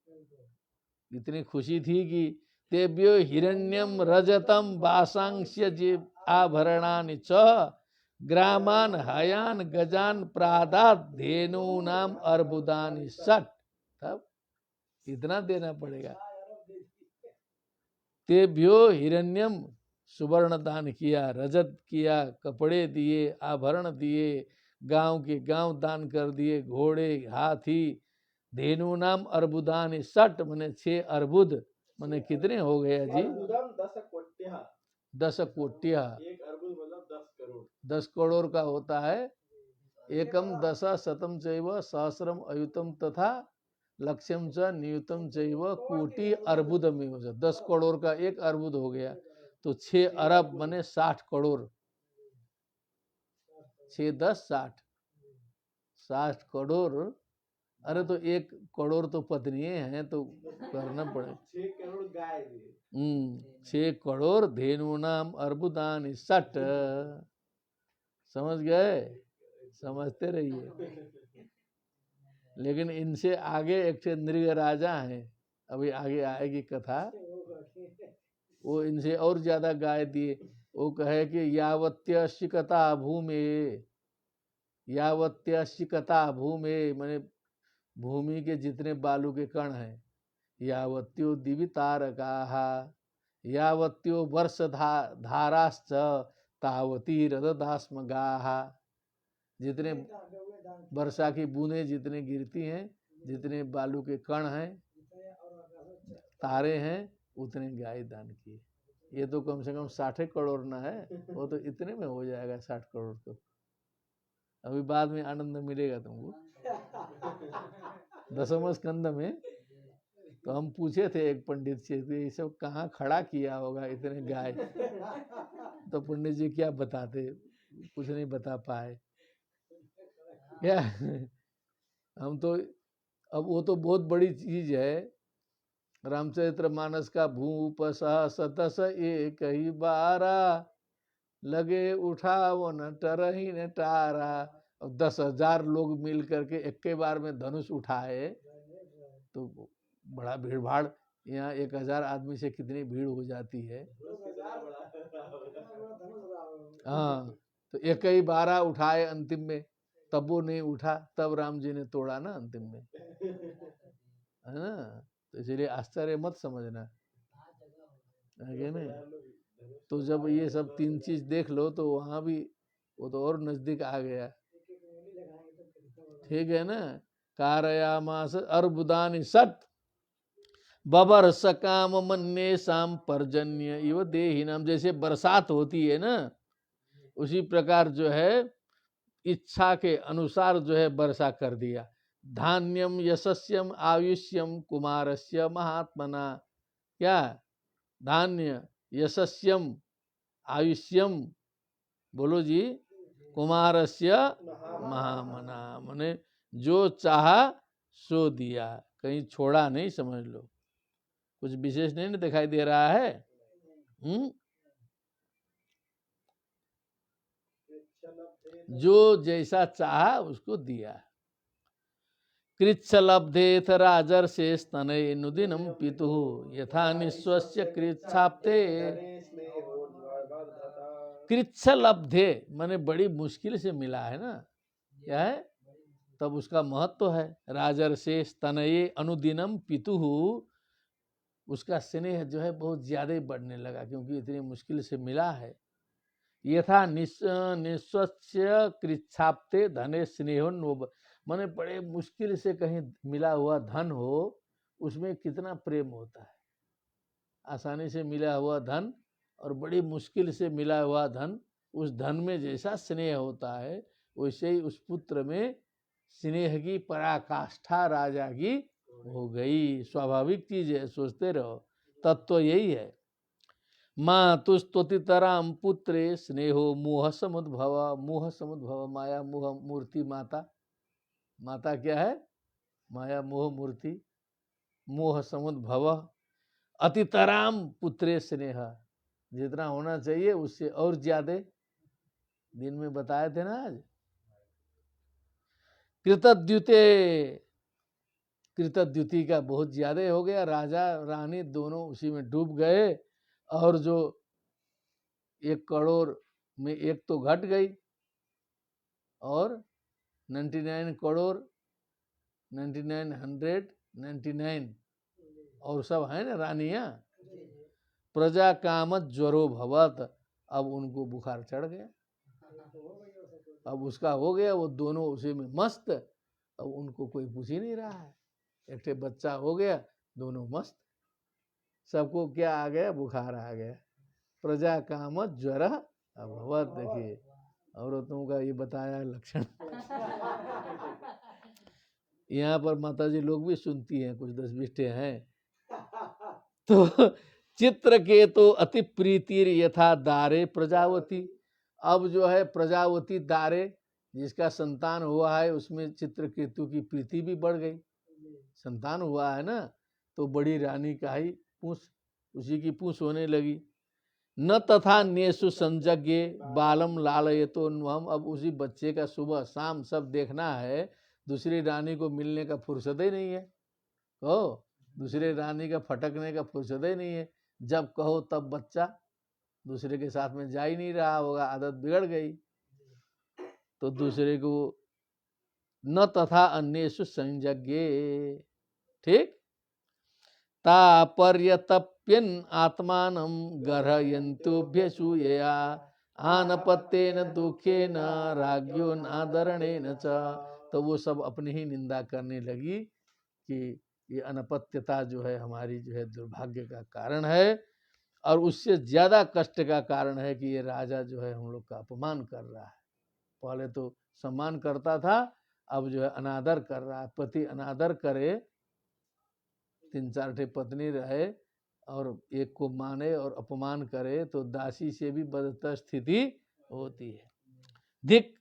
इतनी खुशी थी कि तेभ्यो हिरण्यम रजतम वासांस्य जीव आभरणानि च ग्रामान हयान गजान प्रादात धेनूनाम अर्बुदानि सट। तब इतना देना पड़ेगा। तेभ्यो हिरण्यम, सुवर्ण दान किया, रजत किया, कपड़े दिए, आभरण दिए, गांव के गांव दान कर दिए, घोड़े हाथी। धेनु नाम अर्बुदान सट, मने 6 अर्बुद, मने कितने हो गया जी? 10 कोट्या। एक अर्बुद मतलब 10 करोड़। 10 करोड़ का होता है। एकम दश शतम चैव सहस्रम अयुतम तथा लक्ष्यम च नियुतम चैव कोटि अर्बुदमेव। 10 करोड़ का एक अर्बुद हो गया, तो 6 अरब बने 60 करोड़। 6 10 60, 60 करोड़। अरे तो 1 करोड़ तो पत्नियां हैं, तो करना पड़े। 6 करोड़ गाय दिए। 6 करोड़ धेनु नाम अर्बुदान सट। समझ गए? समझते रहिए। लेकिन इनसे आगे एक नृग राजा हैं, अभी आगे आएगी कथा, वो इनसे और ज्यादा गाय दिए। वो कहे कि यावत्य शिकता भूमे, यावत्य शिकता भूमे, माने भूमि के जितने बालू के कण हैं। यावत्यो दिवितारकाः यावत्यो वर्ष धाराश्च तावती रददास्मगाः। जितने वर्षा की बूंदें जितने गिरती हैं, जितने बालू के कण हैं, तारे हैं, उतने गाय दान किए। ये तो कम से कम 60 करोड़ ना है, वो तो इतने में हो जाएगा 60 करोड़। तो अभी बाद में आनंद मिलेगा तुमको। 10वें स्कंद में तो हम पूछे थे एक पंडित से, ये सब कहाँ खड़ा किया होगा इतने गाय? तो पंडित जी क्या बताते, कुछ नहीं बता पाए। क्या हम तो, अब वो तो बहुत बड़ी चीज है। रामचरित्र मानस का भूप सतस एक ही बारा, लगे उठाओ न टरही न टारा। अब 10,000 लोग मिल करके एक के बार में धनुष उठाए तो बड़ा भीड़ भाड़। यहाँ 1000 आदमी से कितनी भीड़ हो जाती है। हाँ, तो एक ही बारा उठाए अंतिम में, तब वो नहीं उठा, तब राम जी ने तोड़ा ना अंतिम में, है ना। तो इसलिए आश्चर्य मत समझना, है नहीं। तो जब ये सब 3 चीज देख लो तो वहां भी वो तो और नजदीक आ गया, ठीक है ना। कारयामास अर्बुदानि सट बबर सकाम मन्ने शाम पर्जन्य इव देहिनाम। जैसे बरसात होती है ना, उसी प्रकार जो है इच्छा के अनुसार जो है वर्षा कर दिया। धान्यम यशस्यम आयुष्यम कुमारस्य महात्मना। क्या? धान्य यशस्यम आयुष्यम, बोलो जी। कुमारस्य महामना, माने जो चाहा सो दिया, कहीं छोड़ा नहीं, समझ लो। कुछ विशेष नहीं दिखाई दे रहा है। जो जैसा चाहा उसको दिया। कृच्छलब्धेथ राजर्षे स्तनये नुदिनं पितुः यथा निःश्वस्य कृच्छाप्ते। कृच्छलब्धे माने बड़ी मुश्किल से मिला है ना, क्या है, तब उसका महत्व है। राजर्षे स्तनये अनुदिनम पितुः, उसका स्नेह जो है बहुत ज्यादा ही बढ़ने लगा, क्योंकि इतनी मुश्किल से मिला है। यथा निःश्वस्य कृच्छाप्ते धने स्नेहोन्नोब, माने बड़े मुश्किल से कहीं मिला हुआ धन हो, उसमें कितना प्रेम होता है। आसानी से मिला हुआ धन और बड़ी मुश्किल से मिला हुआ धन, उस धन में जैसा स्नेह होता है वैसे ही उस पुत्र में स्नेह की पराकाष्ठा राजा की हो गई। स्वाभाविक चीज है, सोचते रहो, तत्व यही है। मातुस्तुतितराम पुत्रे स्नेहो मोह समुद्भव। मोह समुद्भव, माया मोह मूर्ति माता। माता क्या है? माया मोह मूर्ति। मोह समुद्भव अतितराम पुत्रे स्नेह, जितना होना चाहिए उससे और ज्यादा। दिन में बताए थे ना आज। कृतद्युते, कृतद्युति का बहुत ज्यादा हो गया। राजा रानी दोनों उसी में डूब गए। और जो 1 करोड़ में 1 तो घट गई, और 99 करोड़ 9999 और सब है ना रानियां। प्रजा कामत ज्वरो भवत, अब उनको बुखार चढ़ गया। अब उसका हो गया, वो दोनों उसी में मस्त। अब उनको कोई पूछ ही नहीं रहा है। एक बच्चा हो गया, दोनों मस्त। सबको क्या आ गया? बुखार आ गया। प्रजा कामत ज्वर अभवत। देखिए औरतों का ये बताया लक्षण। यहाँ पर माताजी लोग भी सुनती हैं, कुछ 10-20 हैं। तो चित्र के तो अति प्रीतिर यथा दारे प्रजावती। अब जो है प्रजावती दारे, जिसका संतान हुआ है, उसमें चित्रकेतु की प्रीति भी बढ़ गई। संतान हुआ है ना, तो बड़ी रानी का ही पूछ, उसी की पूछ होने लगी। न तथा नेसु संजज्ञे बालम लालयतो न्वहम। अब उसी बच्चे का सुबह शाम सब देखना है। दूसरी रानी को मिलने का फुर्सत ही नहीं है। कहो, दूसरे रानी का फटकने का फुर्सत ही नहीं है। जब कहो तब बच्चा दूसरे के साथ में जा ही नहीं रहा होगा, आदत बिगड़ गई। तो दूसरे को न तथा अन्येषु संजज्ञे। ठीक। तापर्यतप्यन आत्मानं गर्हयन्तुभ्यसूयया आनपत्येन दुखेन राज्ञो नादरणेन च। तो वो सब अपनी ही निंदा करने लगी कि ये अनपत्यता जो है हमारी जो है दुर्भाग्य का कारण है, और उससे ज्यादा कष्ट का कारण है कि ये राजा जो है हम लोग का अपमान कर रहा है। पहले तो सम्मान करता था, अब जो है अनादर कर रहा है। पति अनादर करे, 3-4 पत्नी रहे और एक को माने और अपमान करे, तो दासी से भी बदतर स्थिति होती है। धिक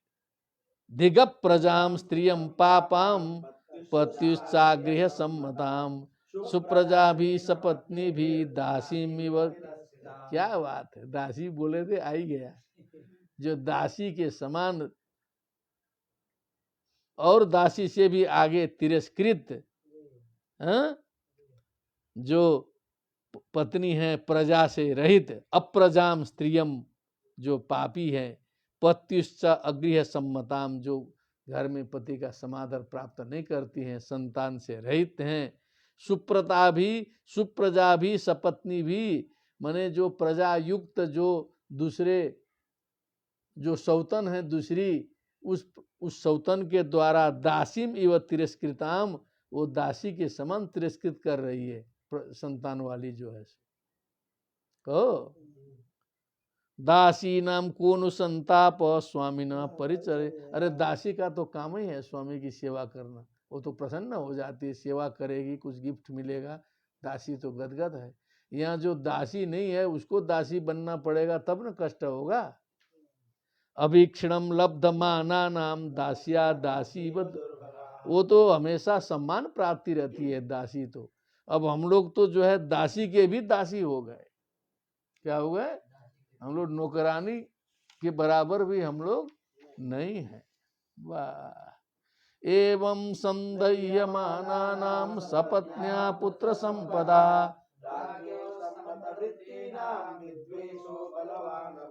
धिग प्रजाम स्त्रियम पापाम पत्युश्चागृह सम्मताम सुप्रजा भी सपत्नी भी दासी मिव। क्या बात है, दासी बोले थे आई गया। जो दासी के समान और दासी से भी आगे तिरस्कृत, जो पत्नी है प्रजा से रहित, अप्रजाम स्त्रियम जो पापी है, पत्युश्च अगृह सम्मताम जो घर में पति का समादर प्राप्त नहीं करती हैं, संतान से रहित हैं, सुप्रजा भी सपत्नी भी, माने जो प्रजा युक्त जो दूसरे जो सौतन है दूसरी, उस सौतन के द्वारा दासीम इव तिरस्कृताम, वो दासी के समान तिरस्कृत कर रही है संतान वाली जो है। कहो दासी नाम कोनु संताप स्वामी न परिचय। अरे दासी का तो काम ही है स्वामी की सेवा करना। वो तो प्रसन्न हो जाती है, सेवा करेगी, कुछ गिफ्ट मिलेगा। दासी तो गदगद है। यहाँ जो दासी नहीं है उसको दासी बनना पड़ेगा, तब न कष्ट होगा। अभीक्षणम लब्ध माना नाम दासिया दासी बद। वो तो हमेशा सम्मान प्राप्ति रहती है दासी तो। अब हम लोग तो जो है दासी के भी दासी हो गए। क्या हो गए? हम लोग नौकरानी के बराबर भी हम लोग नहीं है। वाह। एवं संदह्यमाना नाम सपत्न्या पुत्र संपदा।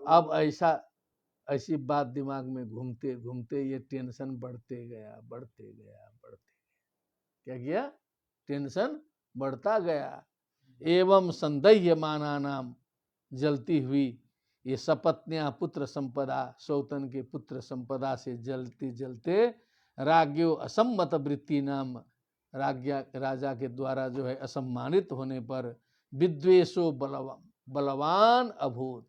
अब ऐसी बात दिमाग में घूमते घूमते ये टेंशन बढ़ते गया। क्या किया? टेंशन बढ़ता गया। एवं संदह्यमाना नाम, जलती हुई ये सपत्नियां पुत्र संपदा, सौतन के पुत्र संपदा से जलते जलते राज्ञो असम्मत वृत्ति नाम, राजा के द्वारा जो है असम्मानित होने पर विद्वेषो बलवान अभूत।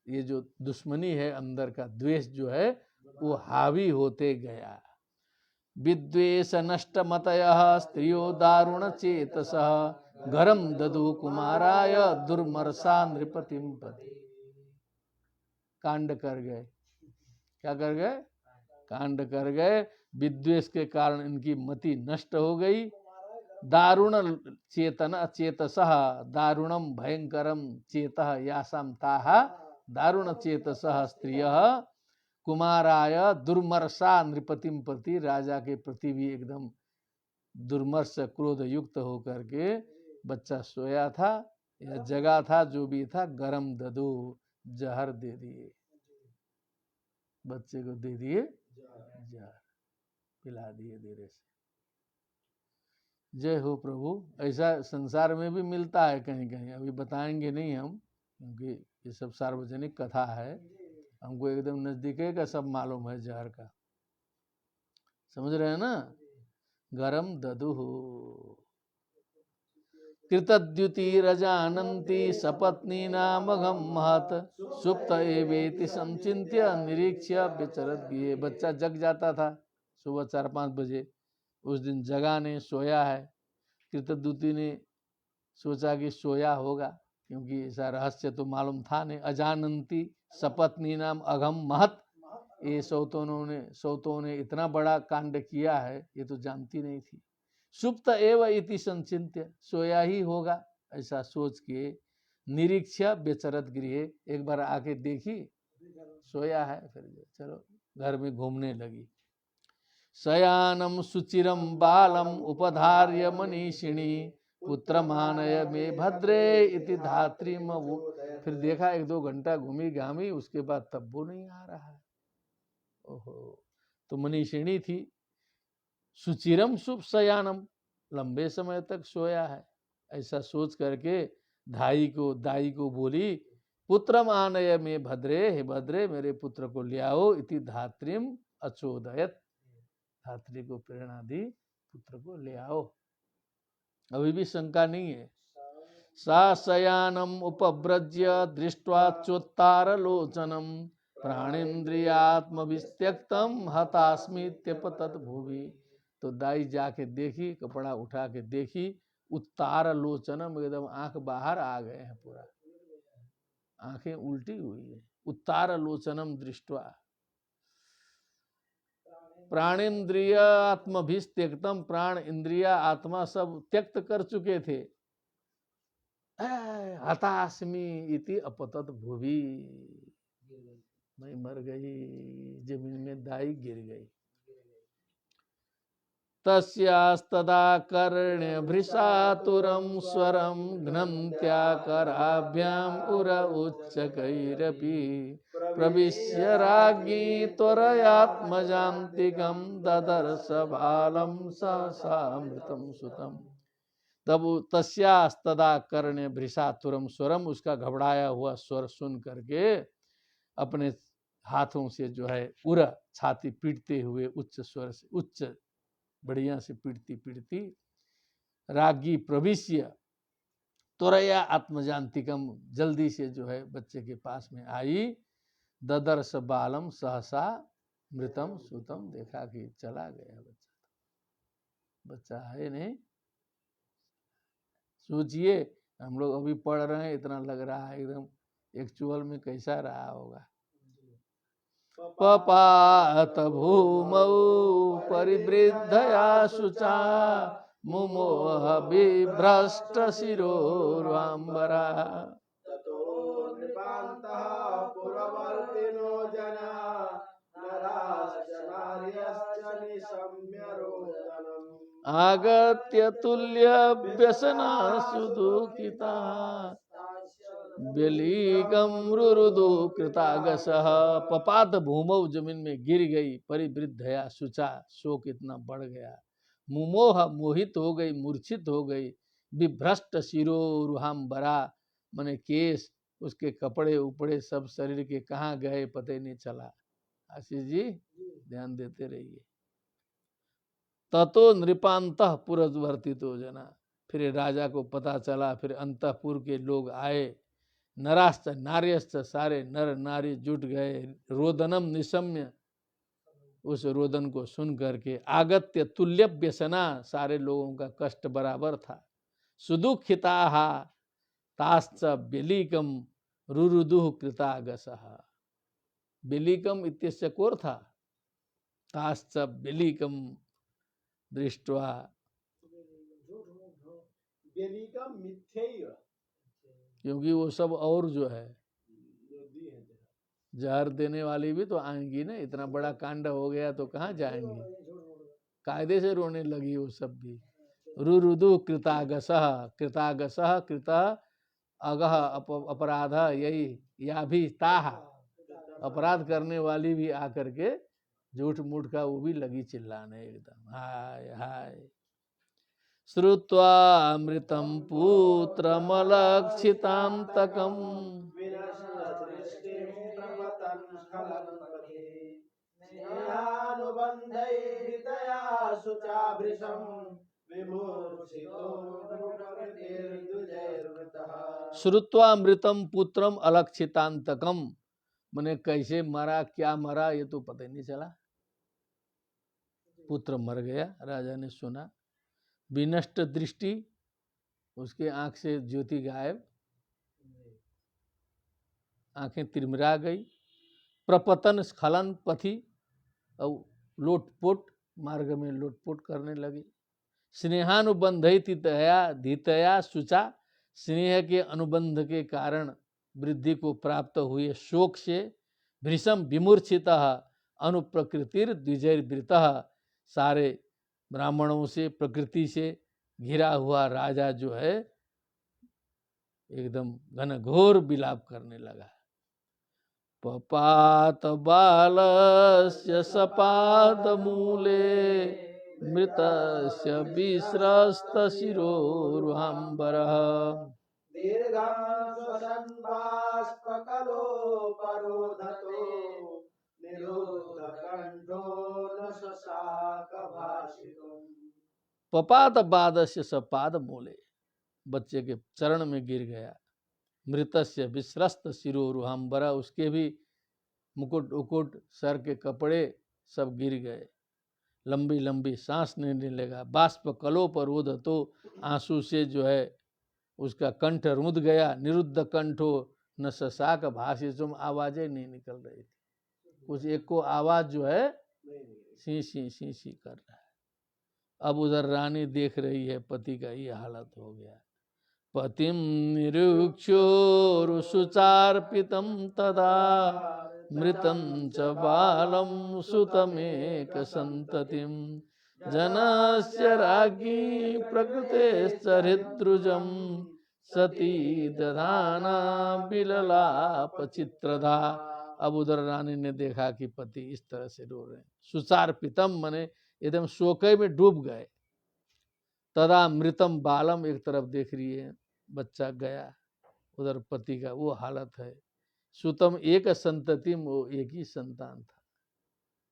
ये जो दुश्मनी है अंदर का द्वेष जो है वो हावी होते गया। विद्वेष नष्ट मतयः स्त्रियो दारुण चेतसः घरम ददु कुमाराय दुर्मर्षा नृपतिम पति। कांड कर गए। क्या कर गए? कांड कर गए। विद्वेष के कारण इनकी मति नष्ट हो गई। दारुण चेतन चेतसः दारुणम भयंकरम चेतः यासाम ताः दारुण चेतसः स्त्रियः कुमाराय दुर्मर्षा नृपतिम प्रति, राजा के प्रति भी एकदम दुर्मर्ष क्रोध युक्त होकर के बच्चा सोया था या जगा था, जो भी था, गरम ददो जहर दे दिए, बच्चे को दे दिए जहर, पिला दिए धीरे से। जय हो प्रभु। ऐसा संसार में भी मिलता है कहीं कहीं, अभी बताएंगे नहीं हम, क्योंकि ये सब सार्वजनिक कथा है, हमको एकदम नजदीक का सब मालूम है जहर का, समझ रहे हैं ना। गरम ददुः कृतद्युतिरजानन्ति सपत्नी नामघम महत सुप्त एवेति संचिन्त्य निरीक्ष्य विचरत गृहे। बच्चा जग जाता था सुबह 4-5 बजे, उस दिन जगा ने, सोया है। कृतद्युति ने सोचा कि सोया होगा, क्योंकि ऐसा रहस्य तो मालूम था नहीं। अजानन्ति सपत्नी नाम अघम महत, ये सौतों ने इतना बड़ा कांड किया है, ये तो जानती नहीं थी। सुप्त एव इति संचिन्त्य, सोया ही होगा ऐसा सोच के, निरीक्ष्य बेचरत गृहे, एक बार आके देखी सोया है, फिर चलो घर में घूमने लगी। शयानम सुचिरम बालम उपधार्य मनीषिणी पुत्र मानय में भद्रे इति धात्री मवु। फिर देखा 1-2 घंटा घूमी घामी, उसके बाद तब वो नहीं आ रहा है। ओहो, तो मनीषिणी थी। सुचिरम शुभ शयानम, लंबे समय तक सोया है, ऐसा सोच करके दाई को बोली, पुत्र आनय में भद्रे, हे भद्रे मेरे पुत्र को ले आओ। इति धात्रीम अचोदयत, धात्री को प्रेरणा दी, पुत्र को ले आओ। अभी भी शंका नहीं है। सा शयानम उपव्रज्य दृष्ट्वा चोत्तार लोचनम प्राणेन्द्रियात्मवित्यक्तम हतास्मीत्यपतत भुवि। तो दाई जाके देखी, कपड़ा उठा के देखी, उत्तार लोचनम, एकदम आंख बाहर आ गए हैं, पूरा आंखें उल्टी हुई है। उत्तार लोचनम दृष्ट्वा प्राणेन्द्रिय आत्मभित्यक्तम, प्राण इंद्रिया आत्मा सब त्यक्त कर चुके थे। हतास्मी इति अपतत भुवि, मैं मर गई, जमीन में दाई गिर गई। तस्यास्तदा कर्ण्य भृशातुरं स्वरं घ्नन्त्या कराभ्याम उर उच्चकैरपि प्रविश्य राज्ञी त्वरयात्मजान्तिकं ददर्श बालं सहसामृतं सुतम्। तब तस्यास्तदा कर्ण्य भृशातुरम स्वरम, उसका घबराया हुआ स्वर सुन करके अपने हाथों से जो है उर, छाती पीटते हुए उच्च स्वर से, उच्च बढ़िया से पीटती रागी प्रविश्य त्वरया आत्मजान्तिकम, जल्दी से जो है बच्चे के पास में आई। ददर्श बालम सहसा मृतम सुतम, देखा कि चला गया बच्चा है नहीं। सोचिए, हम लोग अभी पढ़ रहे हैं, इतना लग रहा है एकदम एक्चुअल में कैसा रहा होगा। पपात भूमौ परिवृद्धया शुचा मुमोह विभ्रष्ट शिरोर्वाम्बरा। ततो नृपान्तः पुरवर्तिनो जना नराश्च नार्यश्च निशम्य रोदनम् आगत्य तुल्य व्यसना सुदुःखिता व्यलीकम रुरुदु कृतागसः। पपात भूमौ, जमीन में गिर गई, परिवृद्धया शुचा, शोक इतना बढ़ गया, मुमोह, मोहित हो गई, मूर्छित हो गई, विभ्रष्ट शिरोरुहाम्बरा, मने केस, उसके कपड़े उपड़े सब शरीर के कहाँ गए पता ही नहीं चला। आशीष जी ध्यान देते रहिए। ततो नृपांतः पुरवर्तितो जना, फिर राजा को पता चला, फिर अंतपुर के लोग आए, नराश्च नार्यश्च, सारे नर नारी जुट गए, रोदनम निशम्य, उस रोदन को सुन करके आगत्य तुल्य व्यसना, सारे लोगों का कष्ट बराबर था। सुदुखिता ताश्च बेलीकम रुरुदुः कृतागसः। बेलीकम इत्यस्य कोर था ताश्च बेलीकम दृष्ट्वा, बेलीकम मिथ्यैव, क्योंकि वो सब और जो है जहर देने वाली भी तो आएंगी ना। इतना बड़ा कांड हो गया तो कहाँ जाएंगी, कायदे से रोने लगी वो सब भी। रुरुदु कृतागसः, कृतागसः कृत अगह अपराध, यही या भी ताह, अपराध करने वाली भी आकर के झूठ मूठ का वो भी लगी चिल्लाने एकदम हाय हाय। श्रुत्वा अमृतं पुत्रमलक्षितान्तकं विनश्यदृष्टिं प्रपतन् स्खलन्पथे, स्नेहानुबन्धैर्हृदया शुचाभृशं विमूर्छितो प्रकृतिर्द्विजैर्वृतः। श्रुत्वा अमृतम पुत्रम अलक्षितांतकम, मैंने कैसे मरा क्या मरा ये तो पता ही नहीं चला। पुत्र मर गया, राजा ने सुना। विनष्ट दृष्टि, उसके आंख से ज्योति गायब, आंखें तिरमिरा गई। प्रपतन स्खलन पथि, और लोटपोट, मार्ग में लोटपोट करने लगी। स्नेहानुबंधितया धीतया शुचा, स्नेह के अनुबंध के कारण वृद्धि को प्राप्त हुए शोक से, भृशम विमूर्छित अनुप्रकृतिर द्विजैर्वृत, सारे ब्राह्मणों से प्रकृति से घिरा हुआ राजा जो है एकदम घनघोर विलाप करने लगा। पपात बालस्य सपाद मूले, मृतस्य विस्रस्त शिरोरुहाम्बरः। दीर्घं श्वसन् बाष्पकलोपरोधतो, निरुद्धकण्ठो न शशाक भाषितुम्। पपात बादस्य सपाद मूले, बच्चे के चरण में गिर गया। मृतस्य विस्रस्त शिरोरुहाम्बरः, उसके भी मुकुट उकुट सर के कपड़े सब गिर गए। लंबी लंबी सांस लेने लगा। बाष्प कलोपरोध, तो आंसू से जो है उसका कंठ रुंध गया। निरुद्ध कंठो न शशाक भाषितुम, आवाजें नहीं निकल रही थी। कुछ एक को आवाज जो है सी सी सी सी कर रहा है। अब उधर रानी देख रही है पति का ये हालत हो गया। पतिम निरुक्षोरुचार्पितं तदा, मृतं च बालं सुतमेक संततिं, जनस्य राज्ञी प्रकृतेश्च हृद्रुजं, सती दधाना बिललाप चित्रधा। अब उधर रानी ने देखा कि पति इस तरह से रो रहे हैं। सुचार्पितम माने एकदम शोके में डूब गए। तदा मृतम बालम, एक तरफ देख रही है बच्चा गया, उधर पति का वो हालत है। सुतम एक संतति, वो एक ही संतान था,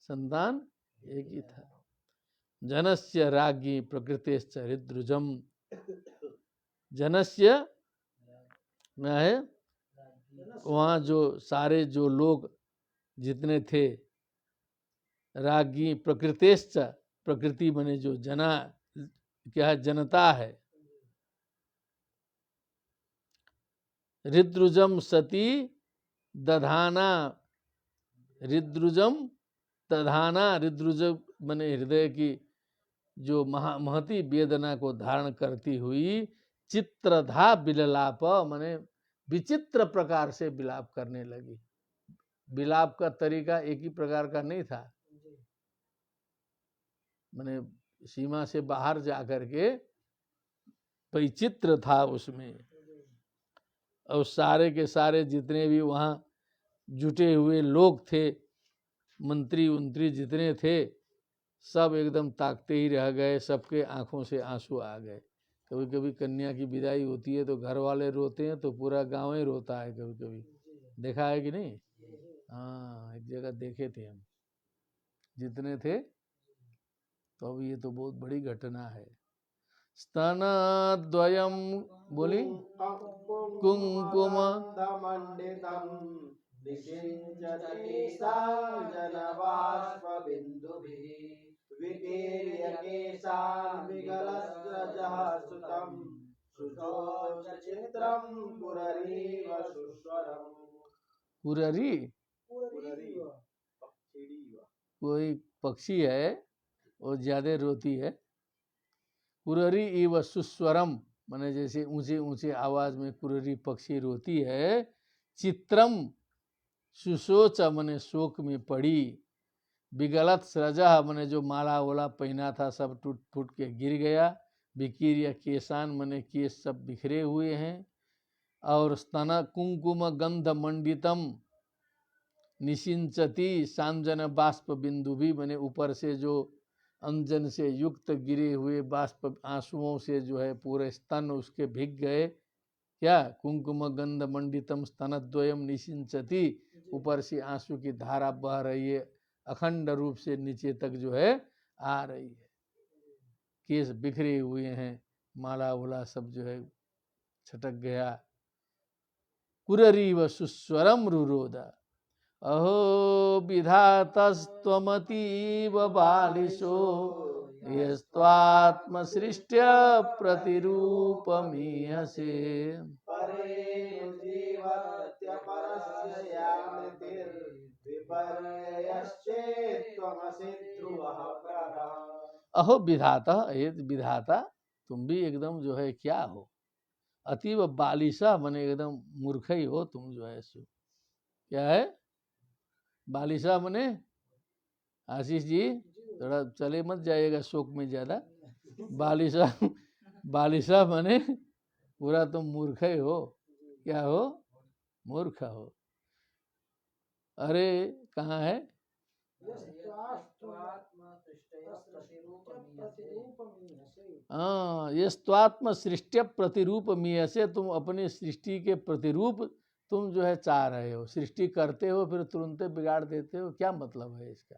संतान एक ही था। जनस्य राज्ञी प्रकृतिश्च हृद्रुजम, जनस्य में है वहाँ जो सारे जो लोग जितने थे, राज्ञी प्रकृतिश्च, प्रकृति बने जो जना क्या है, जनता है। हृद्रुजम सती दधाना, हृद्रुजम दधाना, हृद्रुज बने हृदय की जो महती वेदना को धारण करती हुई, चित्रधा बिललाप माने विचित्र प्रकार से विलाप करने लगी। विलाप का तरीका एक ही प्रकार का नहीं था, माने सीमा से बाहर जाकर के वैचित्र था उसमें। और सारे के सारे जितने भी वहाँ जुटे हुए लोग थे, मंत्री उंत्री जितने थे, सब एकदम ताकते ही रह गए। सबके आंखों से आंसू आ गए। कभी कभी कन्या की विदाई होती है तो घर वाले रोते हैं तो पूरा गांव ही रोता है। कभी कभी देखा है कि नहीं? हाँ, एक जगह देखे थे हम, जितने थे। तो अब ये तो बहुत बड़ी घटना है। स्तनद्वयम बोली कुंकुम मंडितम निषिञ्चति साञ्जनबाष्पबिन्दुभिः विकीर्य केशान् विगलस्रजः सुतं शुचोचचित्रं पुररीव सुस्वरम्। पुररी कोई पक्षी है, वो ज्यादा रोती है। कुररी इव सुस्वरम, माने जैसे ऊंचे ऊंचे आवाज में कुररी पक्षी रोती है। चित्रम सुशोच, माने शोक में पड़ी। विगलत स्रजा, माने जो माला वाला पहना था सब टूट फूट के गिर गया। विकीर्य केशान, माने केस सब बिखरे हुए हैं। और स्तन कुंकुम गंध मंडितम निशिंचती सांजन बाष्प बिंदु भी, माने ऊपर से जो अंजन से युक्त गिरे हुए बाष्प आंसुओं से जो है पूरे स्तन उसके भीग गए। क्या? कुंकुम गंध मंडितम स्तनद्वयम निशिंचती, ऊपर से आंसू की धारा बह रही है, अखंड रूप से नीचे तक जो है आ रही है। केस बिखरे हुए हैं, माला वाला सब जो है छटक गया। कुररीव सुस्वरम रुरोदा, अहो विधातस्त्वमतीव बालिशो यस्त्वात्मसृष्ट्य प्रतिरूपमीयसे। परेणुजीवत्यपरस्य यामितिर्विपर्ययश्चेत्त्वमसि ध्रुवः प्ररः। अहो विधाता, हे विधाता, तुम भी एकदम जो है क्या हो? अतीव बालिशा, माने एकदम मूर्ख ही हो तुम जो है सो। क्या है बालिशा? माने आशीष जी थोड़ा चले मत जाइएगा शोक में ज्यादा। बालिशा, बालिशा माने पूरा तुम मूर्ख ही हो। क्या हो? मूर्ख हो। अरे कहाँ है? हाँ, ये स्वात्म सृष्टि प्रतिरूप मीयसे, तुम अपनी सृष्टि के प्रतिरूप तुम जो है चाह रहे हो। सृष्टि करते हो फिर तुरंत बिगाड़ देते हो, क्या मतलब है इसका?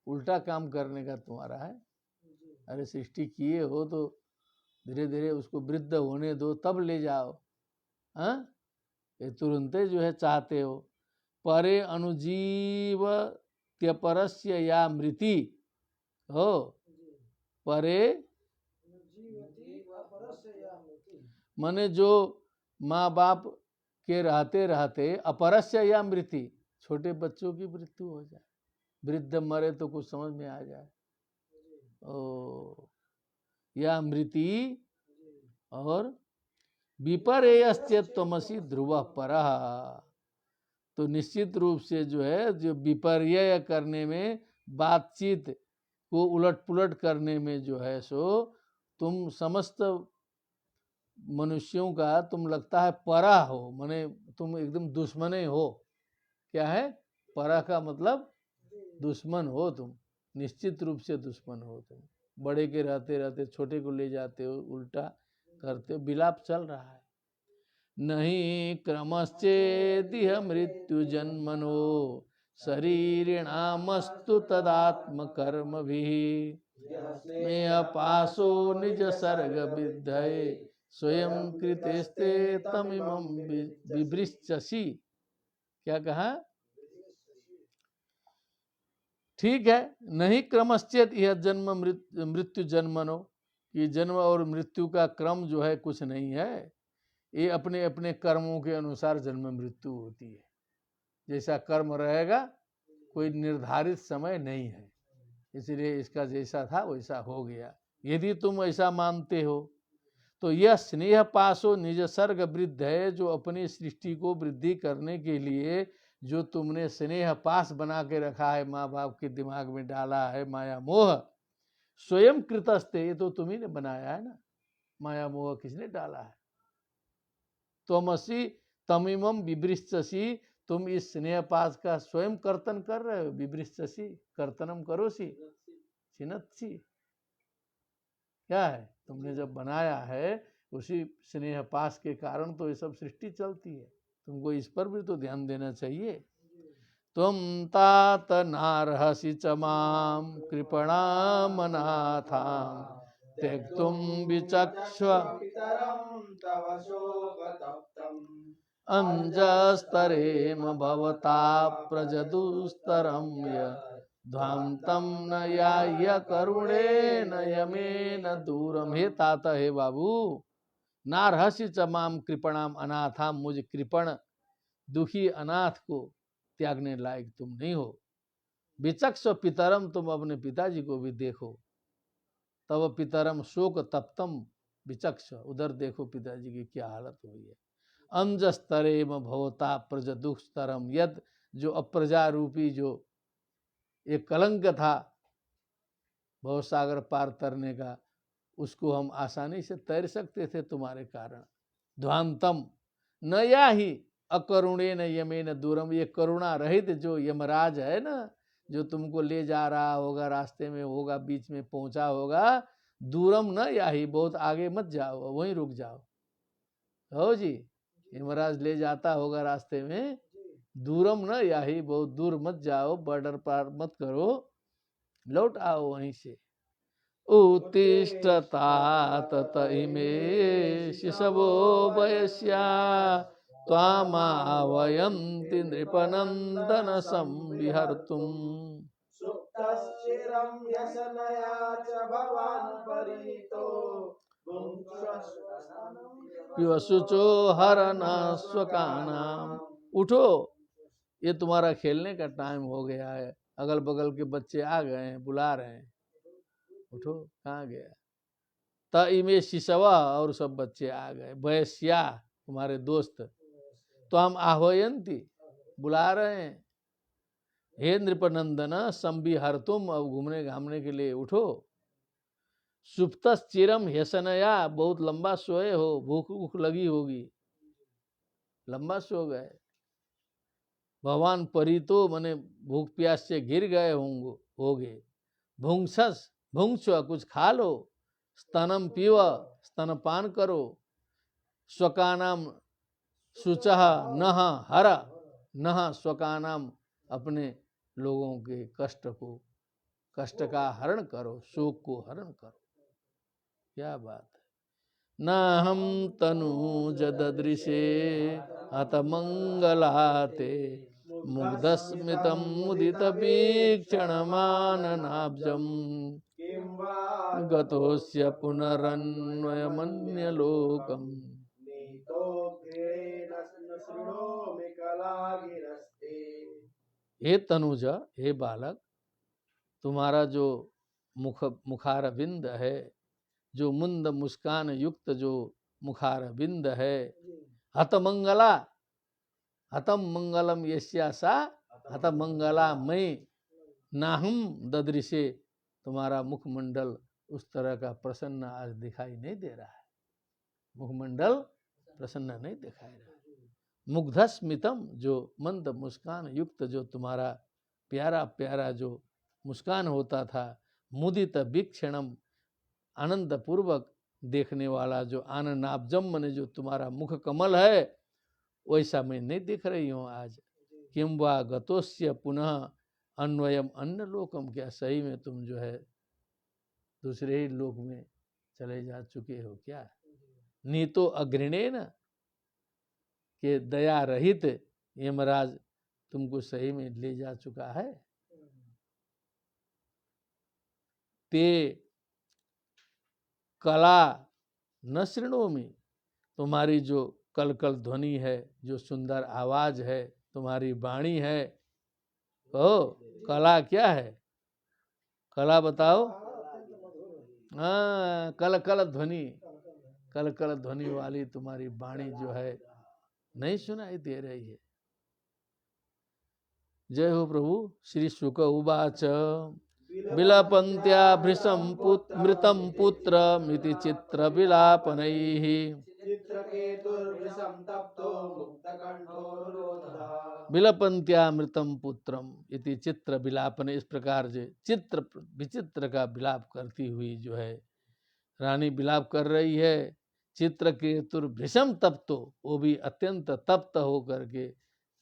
उल्टा काम करने का तुम्हारा है। अरे सृष्टि किए हो तो धीरे धीरे उसको वृद्ध होने दो, तब ले जाओ। हाँ, ये तुरंत जो है चाहते हो। परे अनुजीव त्यपरस्य या मृति हो, परे माने जो माँ बाप के रहते रहते अपरस्य या मृति, छोटे बच्चों की मृत्यु हो जाए, वृद्ध मरे तो कुछ समझ में आ जाए। ओ या मृति, और विपर्ययश्चेत्त्वमसि ध्रुवः परः, तो निश्चित रूप से जो है जो विपर्यय करने में, बातचीत को उलट पुलट करने में जो है सो तुम समस्त मनुष्यों का तुम लगता है परा हो, माने तुम एकदम दुश्मन हो। क्या है? परा का मतलब दुश्मन हो तुम, निश्चित रूप से दुश्मन हो तुम। बड़े के रहते रहते छोटे को ले जाते हो, उल्टा करते हो, विलाप चल रहा है। नहीं क्रमश्चेदिह मृत्यु जन्मनो शरीरिणामस्तु तदात्म कर्म भी स्नेह पाशो निज सर्ग विद्धये स्वयं कृतेस्ते तमिमं विवृश्चसि। क्या कहा? ठीक है, नहीं क्रमश्चेत यह जन्म मृत्यु जन्मनो, ये जन्म और मृत्यु का क्रम जो है कुछ नहीं है, ये अपने अपने कर्मों के अनुसार जन्म मृत्यु होती है। जैसा कर्म रहेगा कोई निर्धारित समय नहीं है, इसलिए इसका जैसा था वैसा हो गया। यदि तुम ऐसा मानते हो तो यह स्नेह पाशो निज सर्ग वृद्ध है, जो अपनी सृष्टि को वृद्धि करने के लिए जो तुमने स्नेह पाश बना के रखा है, माँ बाप के दिमाग में डाला है माया मोह, स्वयं कृतस्ते, ये तो तुम्ही ने बनाया है ना। माया मोह किसने डाला है? त्वमसि तमिमं विवृश्चसि, तुम इस स्नेह पाश का स्वयं कर्तन कर रहे हो। विवृश्चसि कर्तनम करोसि छिनत्सि, क्या है? तुमने जब बनाया है उसी स्नेह पाश के कारण तो ये सब सृष्टि चलती है। तुमको इस पर भी तो ध्यान देना चाहिए। त्वं तात नार्हसि च मां कृपणामनाथां त्यक्तुं विचक्ष्व पितरं तव शोकतप्तम् अंजस्तरेम भवता प्रजदुस्तरम ध्वांतम न याह्य करुणेन यमेन दूरम। हे तात, हे बाबू, नारहसि च माम कृपणाम अनाथाम, मुझ कृपण दुखी अनाथ को त्यागने लायक तुम नहीं हो। विचक्ष पितरम, तुम अपने पिताजी को भी देखो। तब पितरम शोक तप्तम विचक्ष, उधर देखो पिताजी की क्या हालत हुई है। अंजस्तरेम भवता प्रज दुस्तरम यद, जो अप्रजा रूपी जो एक कलंक था भवसागर पार तरने का, उसको हम आसानी से तैर सकते थे तुम्हारे कारण। ध्वांतम न या ही अकरुणे न यमेन दूरम, ये करुणा रहित जो यमराज है ना, जो तुमको ले जा रहा होगा, रास्ते में होगा, बीच में पहुंचा होगा, दूरम न या ही, बहुत आगे मत जाओ, वहीं रुक जाओ। हो जी, यमराज ले जाता होगा रास्ते में, दूरम न या ही, बहुत दूर मत जाओ, बॉर्डर पार मत करो, लौट आओ वहीं से। उत्तिष्ठतात इमे शिशवो वयस्या त्वामावयन्ति नृपनन्दन संविहर्तुम्। सुप्तश्चिरं व्यसनया च भवान् परीतो पिबशुचो हरन स्वकानाम। उठो, ये तुम्हारा खेलने का टाइम हो गया है, अगल बगल के बच्चे आ गए हैं, बुला रहे हैं, उठो। कहाँ गया? त इमे शिशवा, और सब बच्चे आ गए। वयस्या, तुम्हारे दोस्त, तो हम आह्वयंती, बुला रहे हैं। हे नृपनंदन संविहर, तुम अब घूमने घामने के लिए उठो। सुप्तस चिरम ह्यसनया, बहुत लंबा सोए हो, भूख भूख लगी होगी, लंबा सो गए। भगवान परितो, मने भूख प्यास से गिर गए होंगे। भुंसस भुंस, कुछ खा लो। स्तनम पीव, स्तनपान करो। स्वकानाम शुचः नह हर, नह स्वकानाम, अपने लोगों के कष्ट का हरण करो, शोक को हरण करो। क्या बात है। न हम तनूज ददृशे हत मंगलाते मुग्धस्मितं मुदित वीक्षणमाननाब्जम् गतोस्य पुनरन्वयमन्यलोकम्। हे तनुज, हे बालक, तुम्हारा जो मुखारविंद है, जो मुंद मुस्कान युक्त जो मुखारविंद है, हतमंगला, हतम मंगलम यस्या सा हतमंगला, मैं नाहम ददृशे, तुम्हारा मुखमंडल उस तरह का प्रसन्न आज दिखाई नहीं दे रहा है, मुखमंडल प्रसन्न नहीं दिखाई रहा। मुग्धस्मितम, जो मंद मुस्कान युक्त जो तुम्हारा प्यारा प्यारा जो मुस्कान होता था, मुदित वीक्षणम, आनंद पूर्वक देखने वाला जो आननाब्जम, मने जो तुम्हारा मुख कमल है, वैसा मैं नहीं दिख रही हूँ आज। किम वा गतोस्य पुनः अन्वयम अन्य लोकम, क्या सही में तुम जो है दूसरे ही लोक में चले जा चुके हो क्या? नीतो अग्रणेन, के दया रहित यमराज तुमको सही में ले जा चुका है। ते कला न शृणोमि, तुम्हारी जो कलकल ध्वनि है, जो सुंदर आवाज है, तुम्हारी वाणी है, कहो कला क्या है? कला बताओ। हाँ, कलकल ध्वनि, कलकल ध्वनि वाली तुम्हारी वाणी जो है नहीं सुनाई दे रही है। जय हो प्रभु। श्री शुक उवाच विलपन्त्या भृशं मृतं पुत्रमिति चित्र विलापनैः विलपन्त्या मृतम पुत्रम इति चित्र विलापन, इस प्रकार से चित्र विचित्र का विलाप करती हुई जो है रानी विलाप कर रही है। चित्रकेतुर भृशम तप्तो, वो भी अत्यंत तप्त हो करके,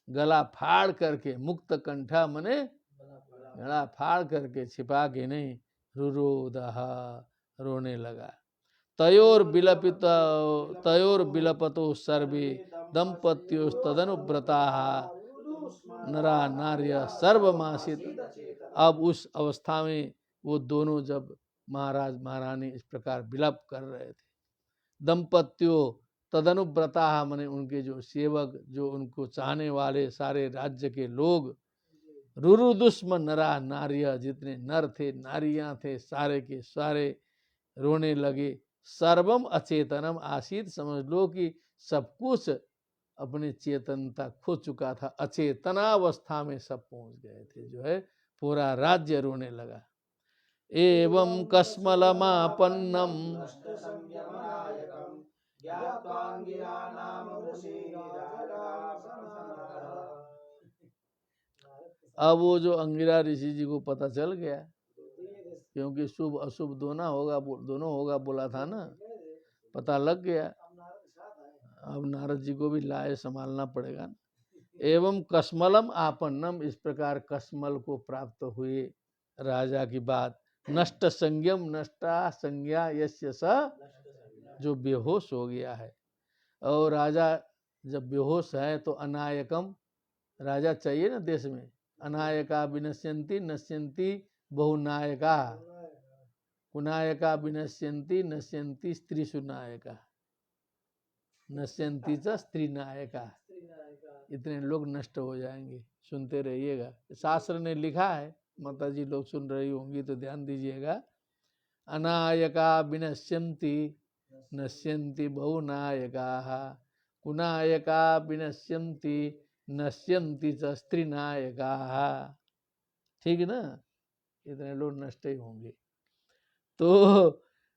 गला फाड़ करके, मुक्त कंठा मने गला फाड़ करके, छिपा के नहीं, रुरोदहा, रोने लगा। तयोर विलपतो सर्वे दंपत्योस्तदनुव्रता नरा नार्य सर्वमासित। अब उस अवस्था में वो दोनों जब महाराज महारानी इस प्रकार विलाप कर रहे थे, दंपत्यो तदनुव्रता माने उनके जो सेवक, जो उनको चाहने वाले सारे राज्य के लोग, रुरुदुष्म नरा नार्य, जितने नर थे नारियां थे सारे के सारे रोने लगे। सर्वम अचेतनम आसीत, समझ लो कि सब कुछ अपने चेतनता खो चुका था, अचेतनावस्था में सब पहुंच गए थे, जो है पूरा राज्य रोने लगा। एवं कस्मलमापन्नम अब वो जो अंगिरा ऋषि जी को पता चल गया, क्योंकि शुभ अशुभ दोनों होगा बोला था ना, पता लग गया। अब नारद जी को भी लाए संभालना पड़ेगा ना। एवं कस्मलम आपन्नम, इस प्रकार कस्मल को प्राप्त हुए राजा की बात। नष्ट संज्ञम, नष्टा संज्ञा यस्य स, जो बेहोश हो गया है। और राजा जब बेहोश है तो अनायकम, राजा चाहिए ना देश में, अनायका विनश्यन्ति नश्यन्ति बहुनायका, कुनायका विनश्यन्ति नश्यन्ति स्त्रीषु नायका, नश्यन्ति च स्त्री नायका। इतने लोग नष्ट हो जाएंगे, सुनते रहिएगा, शास्त्र ने लिखा है, माता जी लोग सुन रही होंगी तो ध्यान दीजिएगा। अनायका विनश्यन्ति नश्यन्ति बहुनायकाः, कुनायका विनश्यन्ति नश्यन्ति च स्त्री नायकाः। ठीक ना, इतने लोग नष्ट ही होंगे। तो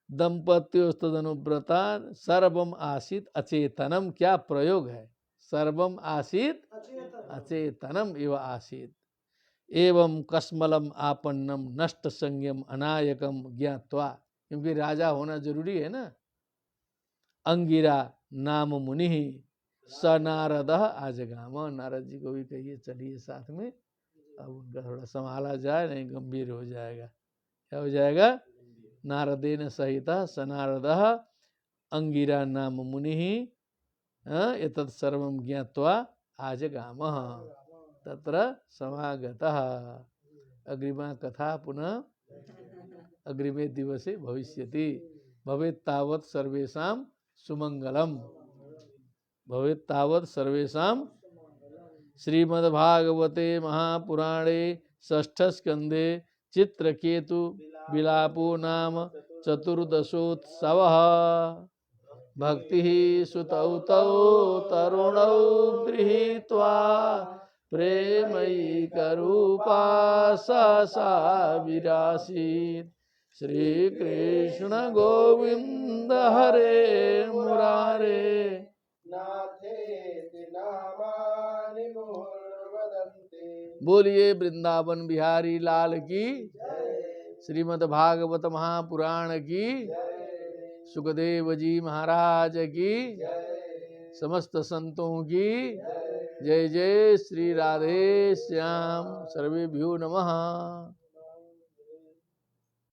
दंपत्योस्तदनुव्रता सर्वम आसीत अचेतनम, क्या प्रयोग है, सर्वम आसीत अचेतनम इव आसीत। एवं कस्मलम आपन्नम नष्ट संज्ञम अनायकम ज्ञात्वा, क्योंकि राजा होना जरूरी है ना। अंगिरा नाम मुनि स नारद आजगाम, नारद जी को भी कहिए चलिए साथ में, अब उनका थोड़ा संभाला जाए, नहीं गंभीर हो जाएगा। क्या हो जाएगा, नारदेन सहित स नारद अंगिरा नाम मुनि एतत् सर्वं ज्ञात्वा आजगामः तत्र समागतः। अग्रिमा कथा पुनः अग्रिमे दिवसे भविष्यति। भवेत् तावत् सर्वेषां सुमंगलम, भवेत् तावत् सर्वेषां। श्रीमद्भागवते महापुराणे षष्ठ स्कंदे चित्रकेतु विलापो नाम चतुर्दशोत्सवः। भक्ति सुतौ तौ तरुणौ गृहीत्वा प्रेमैकरूपा सा विरासीत्। श्री कृष्ण गोविंद हरे मुरारे नाथेति नामानि मुहुर्वदन्ति। बोलिए वृंदावन बिहारी लाल की, श्रीमद् भागवत महापुराण की, सुखदेव जी महाराज की, समस्त संतों की जय जय। श्री राधे श्याम। सर्वेभ्यो नमः।